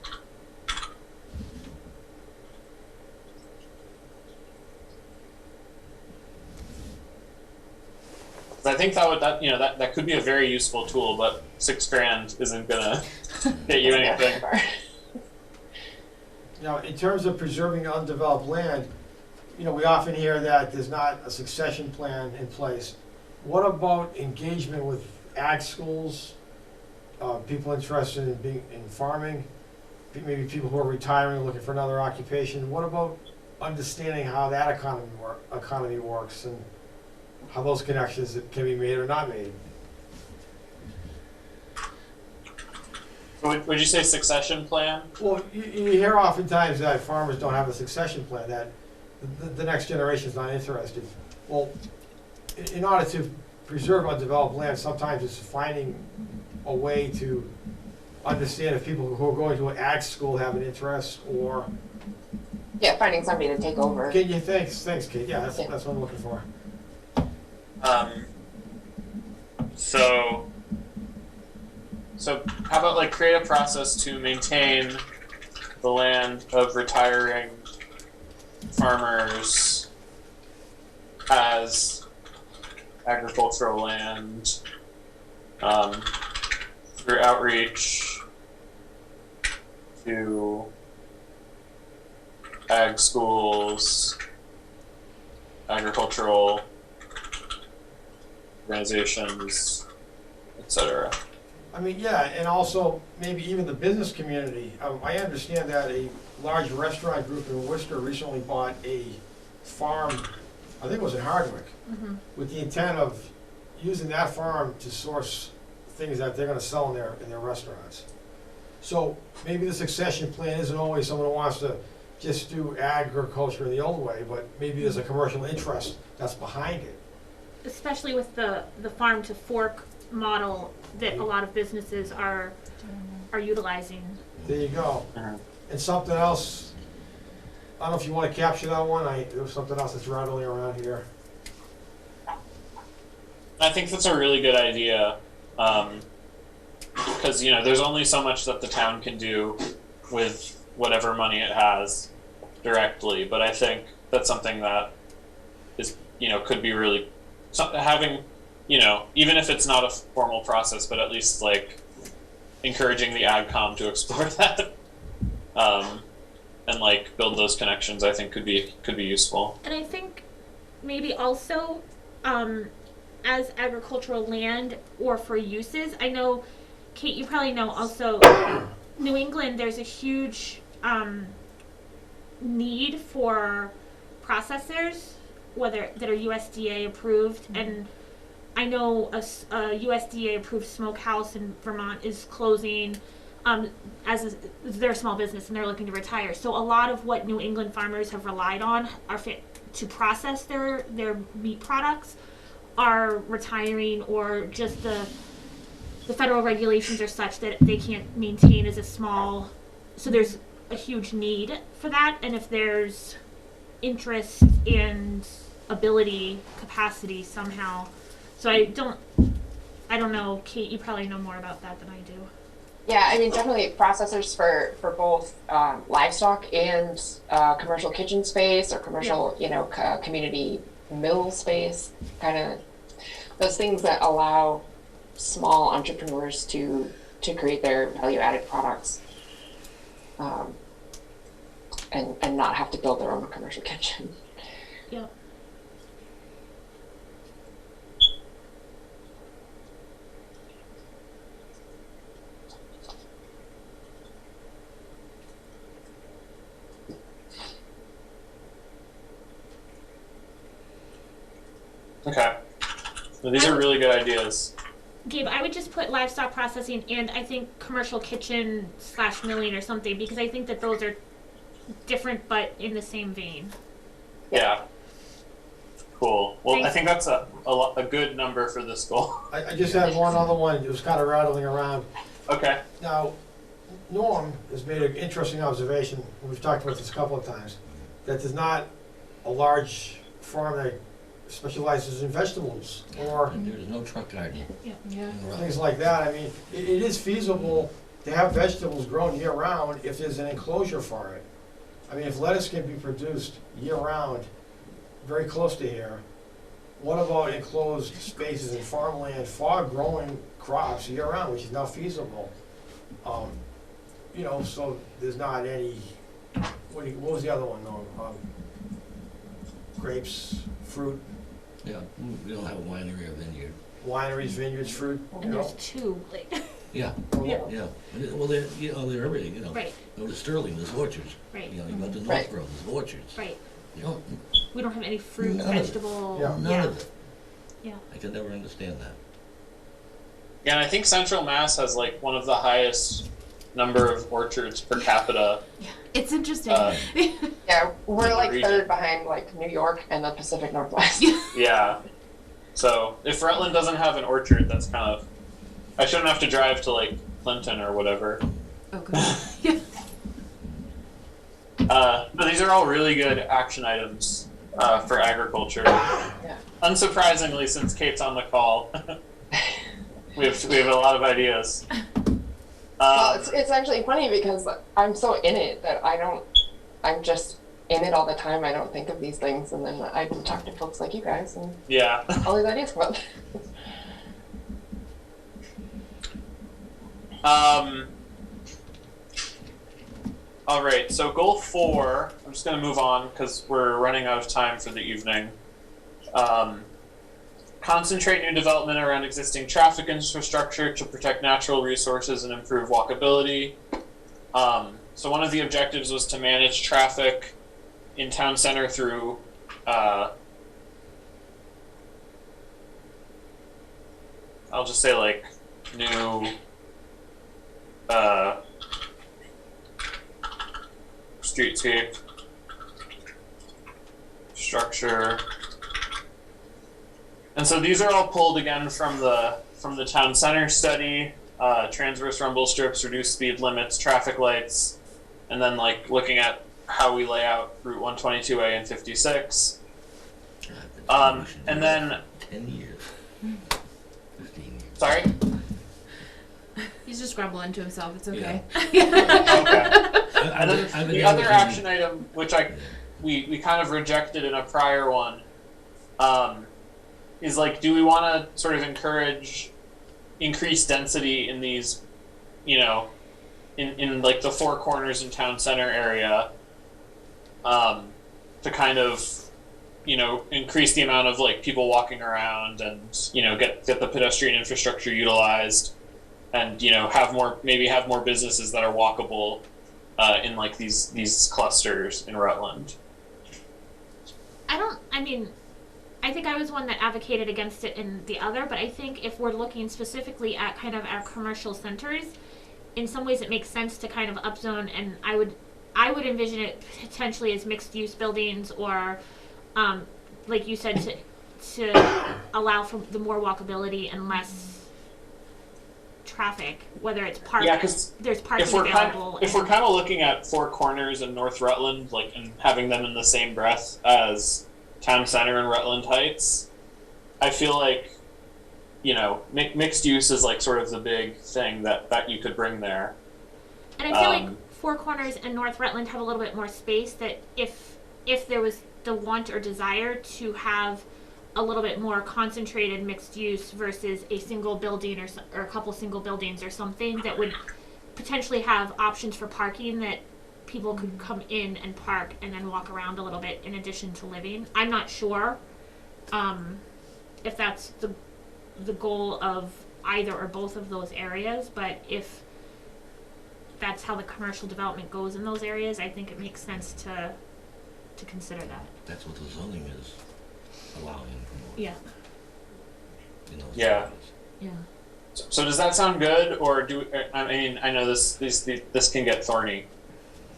I think that could be a very useful tool, but $6,000 isn't gonna get you anything. In terms of preserving undeveloped land, we often hear that there's not a succession plan in place. What about engagement with ag schools, people interested in being in farming, maybe people who are retiring, looking for another occupation? What about understanding how that economy works and how those connections can be made or not made? Would you say succession plan? Well, you hear oftentimes that farmers don't have a succession plan, that the next generation is not interested. Well, in order to preserve undeveloped land, sometimes it's finding a way to understand if people who are going to an ag school have an interest, or Yeah, finding somebody to take over. can you, thanks Kate, yeah, that's what I'm looking for. So how about create a process to maintain the land of retiring farmers as agricultural land, through outreach to ag schools, agricultural organizations, etc. And also maybe even the business community. I understand that a large restaurant group in Worcester recently bought a farm, I think it was in Hardwick, with the intent of using that farm to source things that they're gonna sell in their restaurants. So maybe the succession plan isn't always someone who wants to just do agriculture the old way, but maybe there's a commercial interest that's behind it. Especially with the farm to fork model that a lot of businesses are utilizing. There you go. And something else, I don't know if you want to capture that one, there was something else that's rattling around here. I think that's a really good idea, because there's only so much that the town can do with whatever money it has directly. But I think that's something that is could be really having even if it's not a formal process, but at least encouraging the AgCom to explore that, and build those connections. I think could be useful. And I think maybe also as agricultural land or for uses. I know, Kate, you probably know also, New England, there's a huge need for processors, that are USDA approved, and I know a USDA approved smokehouse in Vermont is closing, they're a small business and they're looking to retire. So a lot of what New England farmers have relied on to process their meat products are retiring, or just the federal regulations are such that they can't maintain as a small, so there's a huge need for that. And if there's interest and ability, capacity somehow, so I don't know, Kate, you probably know more about that than I do. Yeah, I mean, definitely processors for both livestock and commercial kitchen space, or commercial, community mill space, kind of those things that allow small entrepreneurs to create their value-added products, and not have to build their own commercial kitchen. Yeah. Okay. Well, these are really good ideas. Gabe, I would just put livestock processing and I think commercial kitchen / milling or something, because I think that those are different but in the same vein. Yeah. Cool. Well, Thanks. I think that's a good number for this goal. I just had one other one, it was kind of rattling around. Okay. Now, Norm has made an interesting observation, and we've talked about this a couple of times, that there's not a large farm that specializes in vegetables, or And there's no truck garden Yeah. in Rutland. things like that. I mean, it is feasible to have vegetables grown year-round if there's an enclosure for it. I mean, if lettuce can be produced year-round, very close to here, what about enclosed spaces in farmland for growing crops year-round, which is now feasible? You know, so there's not any, what was the other one, though? Grapes, fruit, Yeah, we don't have a winery or vineyard. wineries, vineyards, fruit, you And there's know? two, like, Yeah, Yeah. yeah. Well, they're, you know, they're everything, you know. right, Go to Sterling, there's orchards. right, You know, you go to Right. Northborough, there's orchards. right. You know, We don't have any fruit, None of it. vegetable, Yeah. none of it. Yeah. I can never understand that. Yeah, and I think Central Mass has like one of the highest number of orchards per capita. It's interesting. Yeah, we're In the like region. third behind like New York and the Pacific Northwest. Yeah. So if Rutland doesn't have an orchard, that's kind of. I shouldn't have to drive to like Clinton or whatever. Okay. But these are all really good action items for agriculture. Yeah. Unsurprisingly, since Kate's on the call, we have a lot of ideas. Well, it's actually funny because I'm so in it that I'm just in it all the time. I don't think of these things, and then I talk to folks like you guys, and Yeah. all these ideas come up. All right, so goal 4, I'm just going to move on because we're running out of time for the evening. Concentrate new development around existing traffic infrastructure to protect natural resources and improve walkability. So one of the objectives was to manage traffic in town center through I'll just say like new streetscape structure. And so these are all pulled again from the town center study, transverse rumble strips, reduced speed limits, traffic lights, and then like looking at how we lay out Route 122A and 56. And then 10 years. 15 years. sorry. He's just grumbling to himself. It's okay. Okay. I've And then been the other advocating- action item, which we kind of rejected in a prior one, is like, do we want to sort of encourage increased density in these, you know, in like the Four Corners and town center area, to kind of, you know, increase the amount of like people walking around and, you know, get the pedestrian infrastructure utilized, and, you know, have more businesses that are walkable in like these clusters in Rutland. I think I was one that advocated against it in the other, but I think if we're looking specifically at kind of our commercial centers, in some ways it makes sense to kind of upzone, and I would envision it potentially as mixed use buildings, or like you said, to allow for the more walkability and less traffic, whether it's park. Yeah, 'cause there's parking if we're available. kind of looking at Four Corners and North Rutland, like, and having them in the same breath as town center and Rutland Heights, I feel like, you know, mixed use is like sort of the big thing that you could bring there. And I feel like Four Corners and North Rutland have a little bit more space, that if there was the want or desire to have a little bit more concentrated mixed use versus a single building or a couple single buildings or something, that would potentially have options for parking, that people could come in and park and then walk around a little bit in addition to living. I'm not sure if that's the goal of either or both of those areas, but if that's how the commercial development goes in those areas, I think it makes sense to consider that. That's what the zoning is allowing for. Yeah. In those Yeah. areas. Yeah. So does that sound good, or I mean, I know this can get thorny.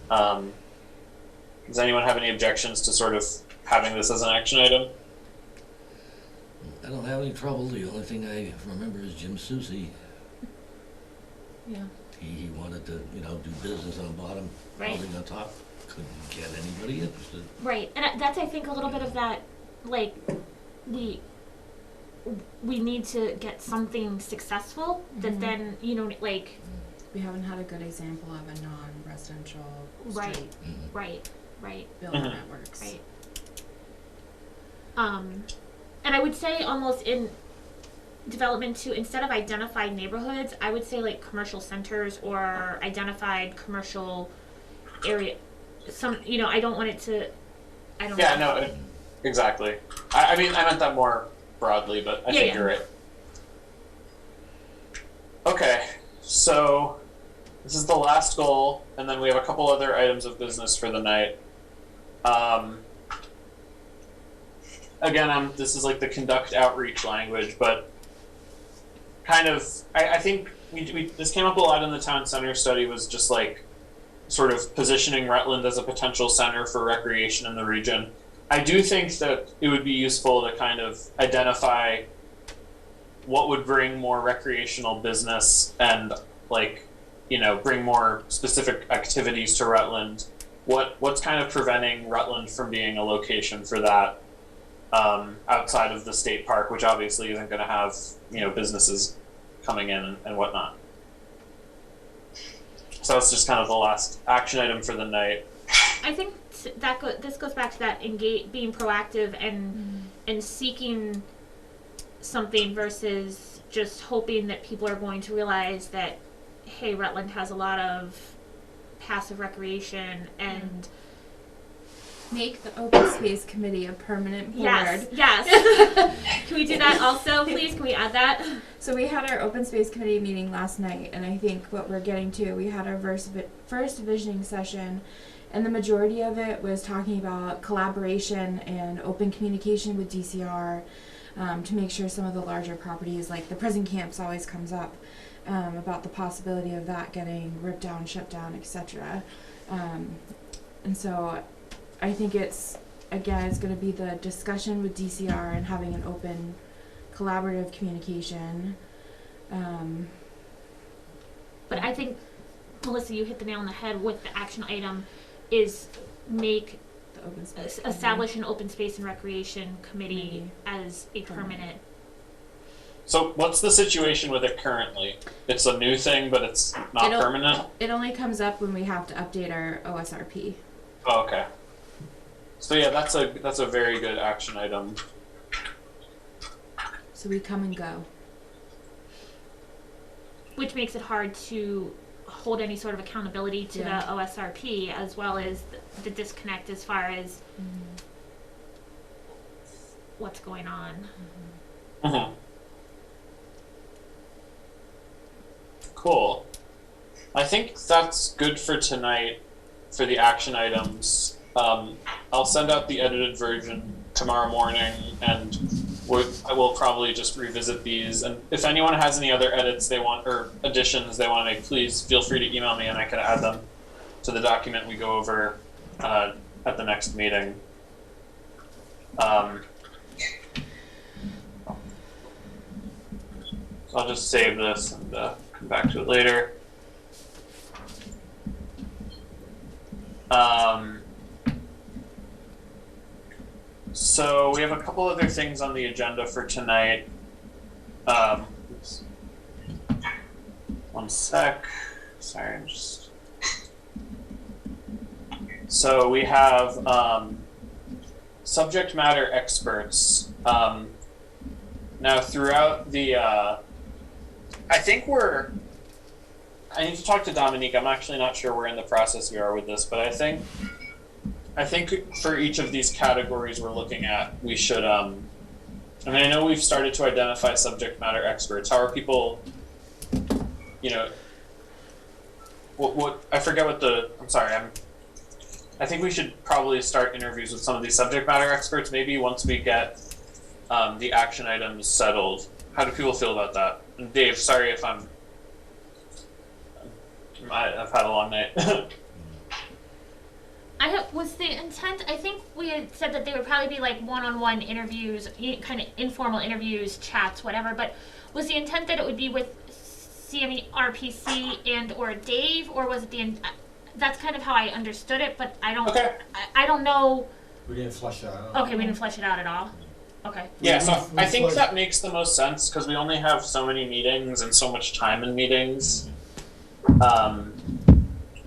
Does anyone have any objections to sort of having this as an action item? I don't have any trouble. The only thing I remember is Jim Soucy. Yeah. He wanted to, you know, do business on bottom, Right. housing on top. Couldn't get anybody interested. Right. And that's, I think, a little bit of that, like, we need to get something successful that Mhm. then, you know, like, We haven't had a good example of a non-residential Right. street right, building Mhm. that works. right. And I would say almost in development too, instead of identified neighborhoods, I would say like commercial centers or identified commercial area. Some, you know, I don't want it to, I don't Yeah, know. no, exactly. I mean, I meant that more broadly, but I Yeah, think yeah. you're right. Okay, so this is the last goal, and then we have a couple other items of business for the night. Again, this is like the conduct outreach language, but kind of, I think this came up a lot in the town center study, was just like sort of positioning Rutland as a potential center for recreation in the region. I do think that it would be useful to kind of identify what would bring more recreational business and, like, you know, bring more specific activities to Rutland. What's kind of preventing Rutland from being a location for that, outside of the state park, which obviously isn't going to have, you know, businesses coming in and whatnot. So that's just kind of the last action item for the night. I think this goes back to that being proactive and seeking something versus just hoping that people are going to realize that, hey, Rutland has a lot of passive recreation and Make the open space committee a permanent board. yes. Can we do that also, please? Can we add that? So we had our open space committee meeting last night, and I think what we're getting to, we had our first visioning session, and the majority of it was talking about collaboration and open communication with DCR, to make sure some of the larger properties, like the prison camps always comes up, about the possibility of that getting ripped down, shut down, etc. And so I think it's going to be the discussion with DCR and having an open collaborative communication. But I think, Melissa, you hit the nail on the head with the action item is make The open space establish an open space and recreation committee as a permanent. So what's the situation with it currently? It's a new thing, but it's not permanent? It only comes up when we have to update our OSRP. Oh, okay. So yeah, that's a very good action item. So we come and go. Which makes it hard to hold any sort of accountability to Yeah. the OSRP, as well as the disconnect as far as what's going on. Mm-hmm. Cool. I think that's good for tonight for the action items. I'll send out the edited version tomorrow morning, and I will probably just revisit these. And if anyone has any other edits they want or additions they want to make, please feel free to email me, and I can add them to the document we go over at the next meeting. I'll just save this and come back to it later. So we have a couple other things on the agenda for tonight. Oops. One sec. Sorry, I'm just. So we have subject matter experts. Now, throughout the, I need to talk to Dominique. I'm actually not sure where in the process we are with this, but I think for each of these categories we're looking at, we should, I know we've started to identify subject matter experts. How are people, you know, I forget what I think we should probably start interviews with some of these subject matter experts, maybe once we get the action items settled. How do people feel about that? And Dave, sorry if I've had a long night. Was the intent, I think we had said that they would probably be like one-on-one interviews, kind of informal interviews, chats, whatever, but was the intent that it would be with CME, RPC, and or Dave, or was it that's kind of how I understood it, but I don't, Okay. I don't know. We didn't flush that out. Okay, we didn't flesh it out at all. Okay. Yeah, so We- I think we- that makes the most sense because we only have so many meetings and so much time in meetings.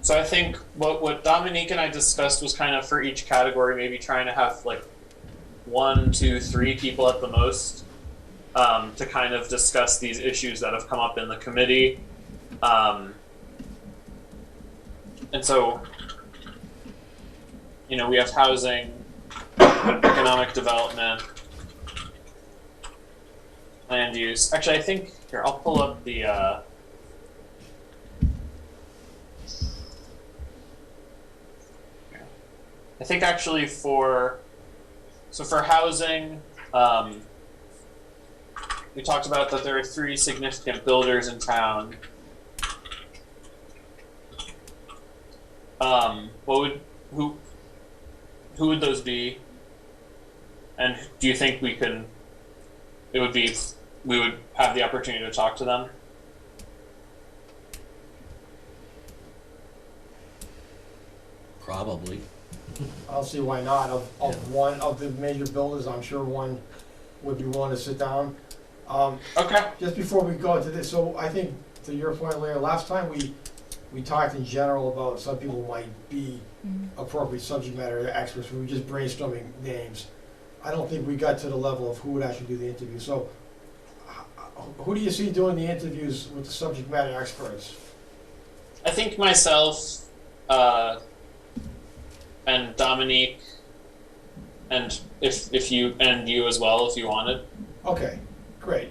So I think what Dominique and I discussed was kind of for each category, maybe trying to have like 1, 2, 3 people at the most to kind of discuss these issues that have come up in the committee. And so, you know, we have housing, economic development, land use. Actually, I think, here, I'll pull up the, I think actually for housing, we talked about that there are 3 significant builders in town. Who would those be? And do you think we would have the opportunity to talk to them? Probably. I don't see why not. Of one of the major builders, I'm sure one would be willing to sit down. Okay. Just before we go into this, so I think to your point, Larry, last time we talked in general about some people might be appropriate subject matter experts. We were just brainstorming names. I don't think we got to the level of who would actually do the interview. So who do you see doing the interviews with the subject matter experts? I think myself, and Dominique, and if you as well, if you wanted. Okay, great.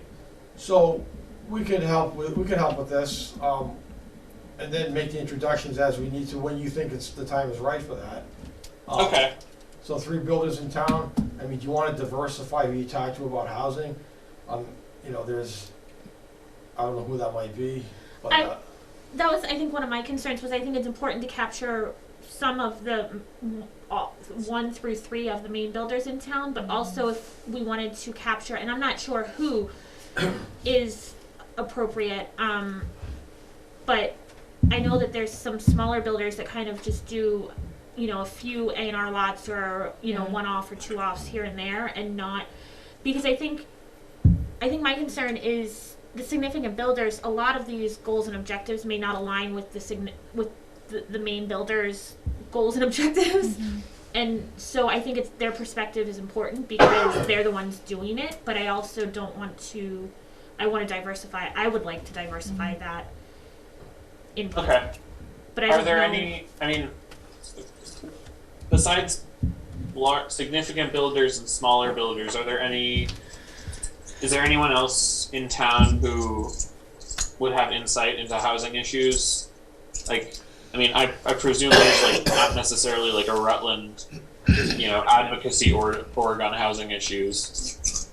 So we could help with this, and then make the introductions as we need to when you think the time is right for that. Okay. So 3 builders in town. I mean, do you want to diversify who you talk to about housing? You know, I don't know who that might be, but That was, I think, one of my concerns was I think it's important to capture some of the 1 through 3 of the main builders in town, but also if we wanted to capture, and I'm not sure who is appropriate, but I know that there's some smaller builders that kind of just do, you know, a few A&R lots or, you know, 1 off or 2 offs here and there, and not, because I think my concern is the significant builders, a lot of these goals and objectives may not align with the main builders' goals and objectives. And so I think their perspective is important because they're the ones doing it, but I also don't want to, I want to diversify. I would like to diversify that input. Okay. But I Are don't there know. any, I mean, besides significant builders and smaller builders, is there anyone else in town who would have insight into housing issues? Like, I mean, I presume there's like not necessarily like a Rutland, you know, advocacy or Oregon housing issues.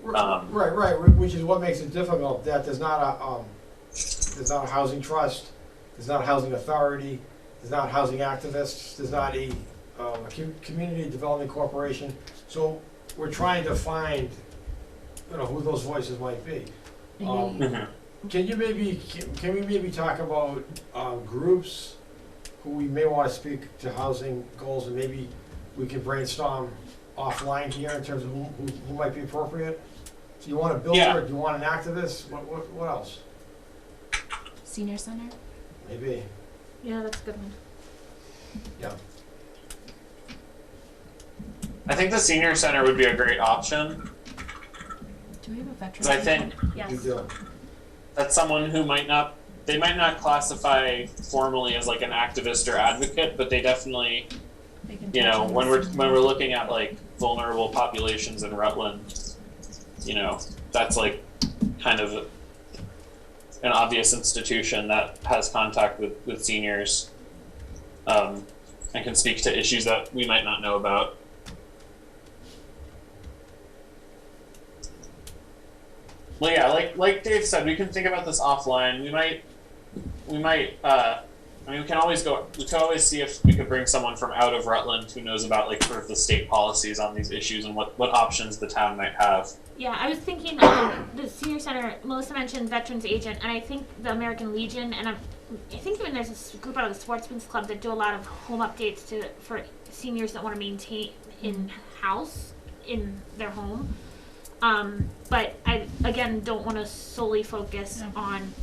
right, which is what makes it difficult. That there's not a housing trust, there's not a housing authority, there's not housing activists, there's not a community development corporation. So we're trying to find, you know, who those voices might be. Can we maybe talk about groups who we may want to speak to housing goals, and maybe we can brainstorm offline here in terms of who might be appropriate? So you want a builder, Yeah. do you want an activist? What else? Senior center? Maybe, Yeah, that's a good one. yeah. I think the senior center would be a great option. Do we have a veteran? Because I think Yes. You do. that's someone who might not classify formally as like an activist or advocate, but they definitely, They can you touch know, on when this. we're looking at like vulnerable populations in Rutland, you know, that's like kind of an obvious institution that has contact with seniors, and can speak to issues that we might not know about. Well, yeah, like Dave said, we can think about this offline. We might. I mean, we could always see if we could bring someone from out of Rutland who knows about like sort of the state policies on these issues and what options the town might have. Yeah, I was thinking the senior center. Melissa mentioned Veterans Agent, and I think the American Legion, and I think even there's a group out of the Sportsman's Club that do a lot of home updates for seniors that want to maintain in house in their home. But I, again, don't wanna solely focus Yeah. on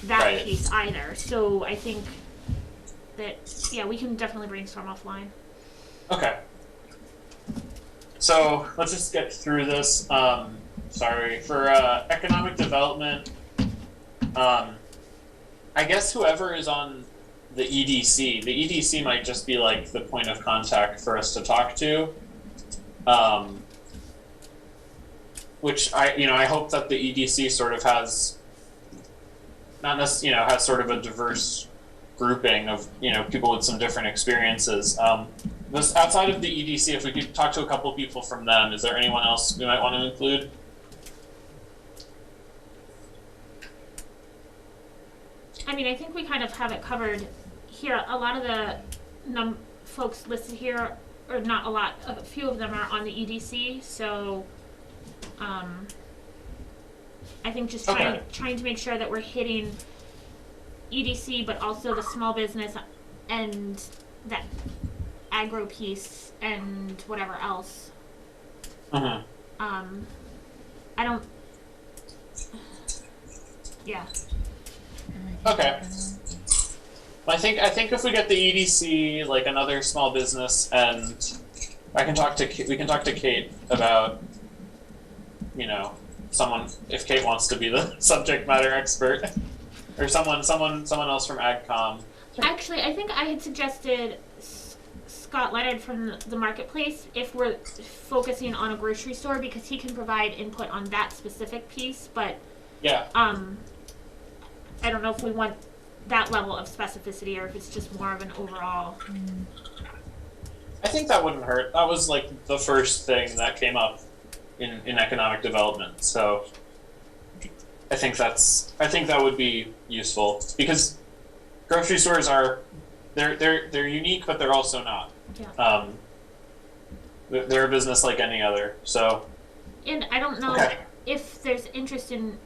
that Right. piece either, so I think that, yeah, we can definitely brainstorm offline. Okay. So let's just get through this. Sorry for economic development. I guess whoever is on the EDC might just be like the point of contact for us to talk to. Which I hope that the EDC sort of has, not necessarily, has sort of a diverse grouping of, people with some different experiences. This outside of the EDC, if we could talk to a couple people from them, is there anyone else we might want to include? I mean, I think we kind of have it covered here. A lot of the folks listed here, or not a lot, a few of them are on the EDC, so I think just trying to make sure that we're hitting EDC, but also the small business and that agro piece and whatever else. Mm-hmm. I don't. Yeah. Okay. Well, I think if we get the EDC, like another small business, and we can talk to Kate about, someone, if Kate wants to be the subject matter expert, or someone else from AgCom. Actually, I think I had suggested Scott Leonard from the marketplace if we're focusing on a grocery store, because he can provide input on that specific piece, but Yeah. I don't know if we want that level of specificity or if it's just more of an overall. I think that wouldn't hurt. That was like the first thing that came up in economic development. So I think that would be useful, because grocery stores they're unique, but they're also not. Yeah. They're a business like any other. So. And I don't know Okay. if there's interest in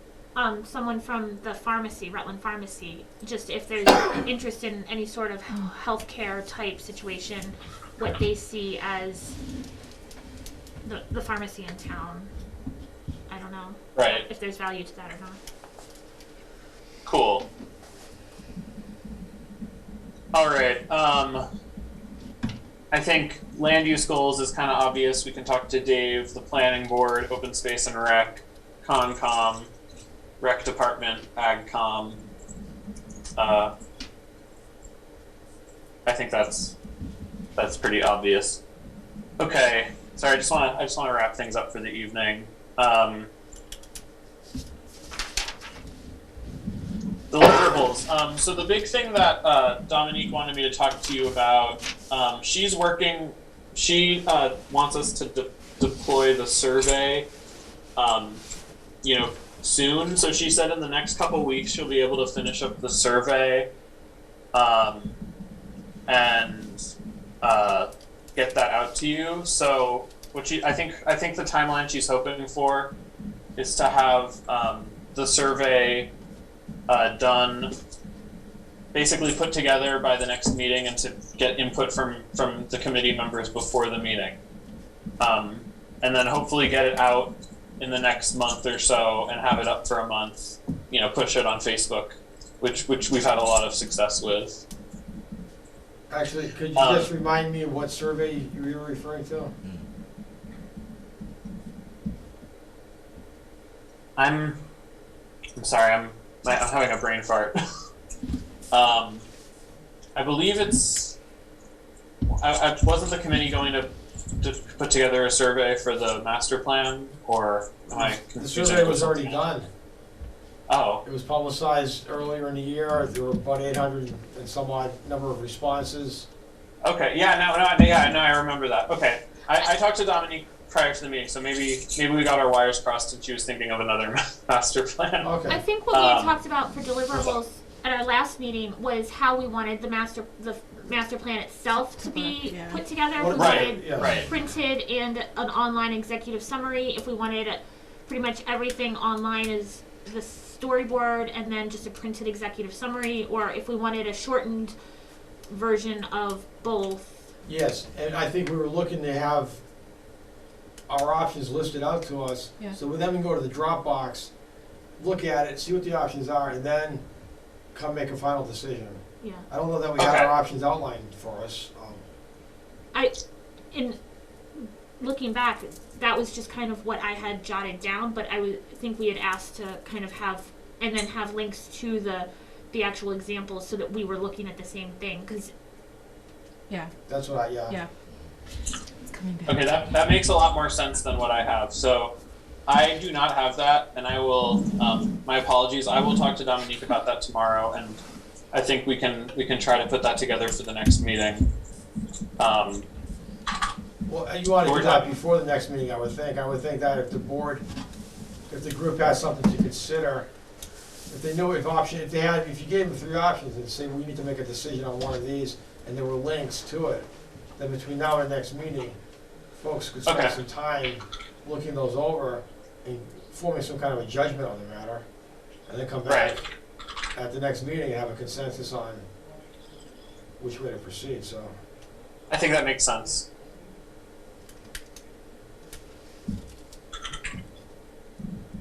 someone from the pharmacy, Rutland Pharmacy, just if there's interest in any sort of healthcare type situation, what they see as the pharmacy in town. I don't know. Right. If there's value to that or not. Cool. All right. I think land use goals is kind of obvious. We can talk to Dave, the planning board, open space and rec, Concom, rec department, AgCom. I think that's pretty obvious. Okay. Sorry, I just want to wrap things up for the evening. Deliverables. So the big thing that Dominique wanted me to talk to you about, she's working. She wants us to deploy the survey, soon. So she said in the next couple weeks she'll be able to finish up the survey, and get that out to you. So I think the timeline she's hoping for is to have the survey done, basically put together by the next meeting, and to get input from the committee members before the meeting, and then hopefully get it out in the next month or so and have it up for a month, push it on Facebook, which we've had a lot of success with. Actually, could you just remind me of what survey you were referring to? I'm sorry, I'm having a brain fart. I believe it's. I wasn't the committee going to put together a survey for the master plan, or am I confusing? The survey was already done. Oh. It was publicized earlier in the year. There were about 800 and some odd number of responses. Okay. Yeah. No. I remember that. Okay. I talked to Dominique prior to the meeting, so maybe we got our wires crossed and she was thinking of another master plan. Okay. I think what we had talked about for deliverables at our last meeting was how we wanted the master plan itself to be put together. If we wanted printed and an online executive summary. If we wanted pretty much everything online as the storyboard and then just a printed executive summary, or if we wanted a shortened version of both. Yes, and I think we were looking to have our options listed out to us. Yeah. So then we can go to the Dropbox, look at it, see what the options are, and then come make a final decision. Yeah. I don't know that we have Okay. our options outlined for us. In looking back, that was just kind of what I had jotted down, but I think we had asked to kind of have, and then have links to the actual examples so that we were looking at the same thing, because Yeah, That's what yeah. It's coming back. Okay, that makes a lot more sense than what I have. So I do not have that, and I will. My apologies. I will talk to Dominique about that tomorrow, and I think we can try to put that together for the next meeting. Well, you want to We're do that talking- before the next meeting, I would think. I would think that if the board, if the group has something to consider, if they know if you gave them 3 options and say, we need to make a decision on one of these, and there were links to it, then between now and the next meeting, folks could spend Okay. some time looking those over and forming some kind of a judgment on the matter, and then come back at the next meeting and have a consensus on which way to proceed, so. I think that makes sense.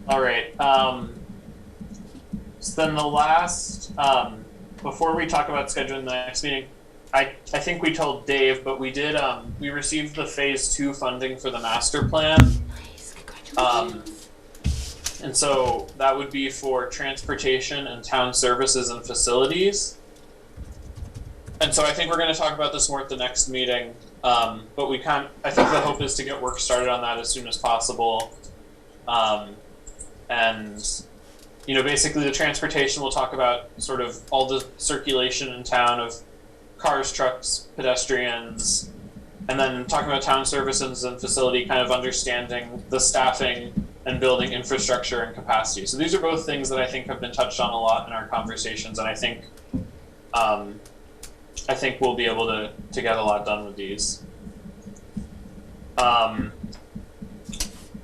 All right. So then the last, before we talk about scheduling the next meeting, I think we told Dave, but we did. We received the phase 2 funding for the master plan. nice, congratulations. And so that would be for transportation and town services and facilities. And so I think we're going to talk about this more at the next meeting. But I think the hope is to get work started on that as soon as possible. And, basically the transportation, we'll talk about sort of all the circulation in town of cars, trucks, pedestrians, and then talking about town services and facility, kind of understanding the staffing and building infrastructure and capacity. So these are both things that I think have been touched on a lot in our conversations, and I think we'll be able to get a lot done with these.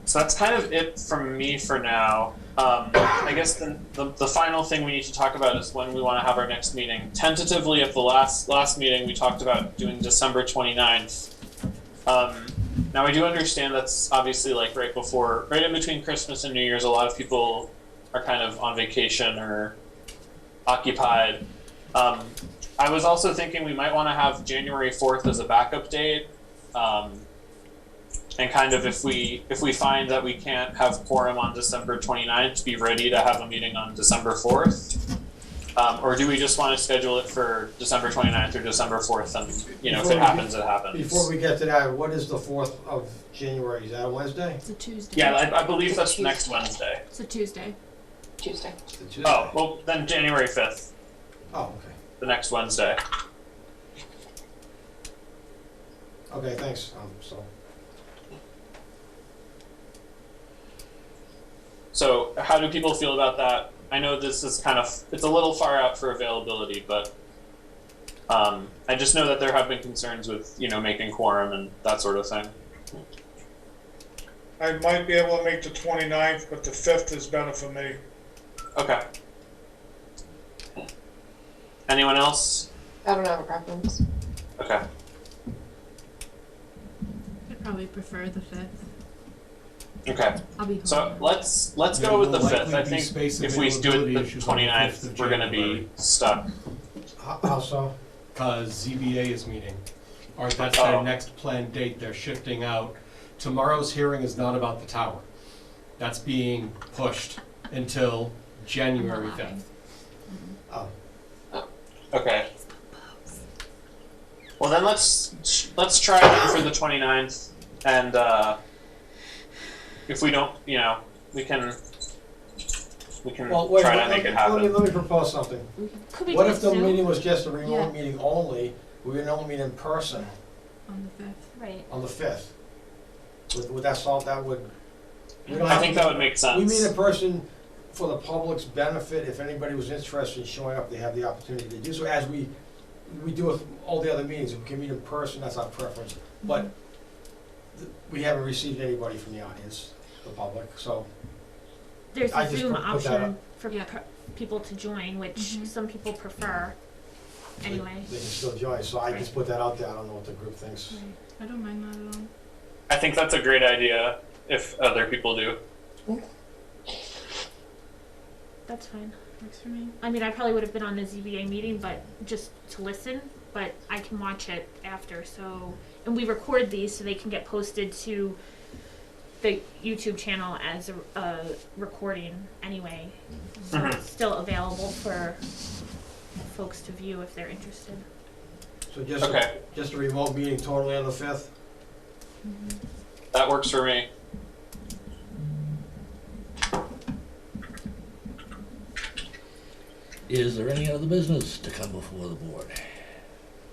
So that's kind of it from me for now. I guess the final thing we need to talk about is when we want to have our next meeting. Tentatively, at the last meeting, we talked about doing December 29th. Now, I do understand that's obviously right in between Christmas and New Year's, a lot of people are kind of on vacation or occupied. I was also thinking we might want to have January 4th as a backup date. And kind of if we find that we can't have quorum on December 29th, be ready to have a meeting on December 4th. Or do we just want to schedule it for December 29th or December 4th? And, if it happens, it happens. Before we get to that, what is the 4th of January? Is that a Wednesday? It's a Tuesday. Yeah, I believe that's next Wednesday. It's a Tuesday. Tuesday. It's the Tuesday. Oh, well, then January 5th, Oh, okay. the next Wednesday. Okay, thanks. So how do people feel about that? I know this is it's a little far out for availability, but I just know that there have been concerns with, making quorum and that sort of thing. I might be able to make the 29th, but the 5th is better for me. Okay. Anyone else? I don't have a preference. Okay. I'd probably prefer the 5th. Okay. I'll be home. So let's go with the 5th. I think if we do it the 29th, we're going to be stuck. How so? Because ZBA is meeting, or that's Oh. their next planned date, they're shifting out. Tomorrow's hearing is not about the tower. That's being pushed until January I'm not 5th. Oh, Okay. Well, then let's try it for the 29th, and if we don't, we can well, wait, try to make it happen. let me propose something. Could we What do if it the soon? meeting was just a remote Yeah. meeting only, we would only meet in person On the 5th. Right. on the 5th? Would that solve, we don't I have think to- that would make sense. We meet in person for the public's benefit. If anybody was interested in showing up, they have the opportunity to do so, as we do with all the other meetings. If we can meet in person, that's our preference. But we haven't received anybody from the audience, the public, so. There's I a just Zoom put that option up. for Yeah. people to join, which Mhm. some people prefer. Anyway. They can still join, so I just put that out there. I don't know what the group thinks. I don't mind that at all. I think that's a great idea if other people do. That's fine. Works for me. I mean, I probably would have been on the ZBA meeting, but just to listen, but I can watch it after, so, and we record these so they can get posted to the YouTube channel as a recording anyway. So it's still available for folks to view if they're interested. So just, Okay. just a remote meeting totally on the 5th? That works for me. Is there any other business to come before the board?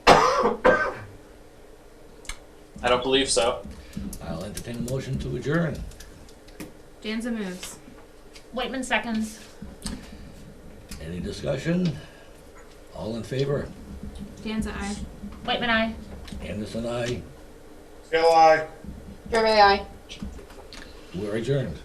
I don't believe so. I'll entertain a motion to adjourn. Danza moves. Whitman seconds. Any discussion? All in favor? Danza, aye. Whitman, aye. Anderson, aye. Still I. Survey, aye. We're adjourned.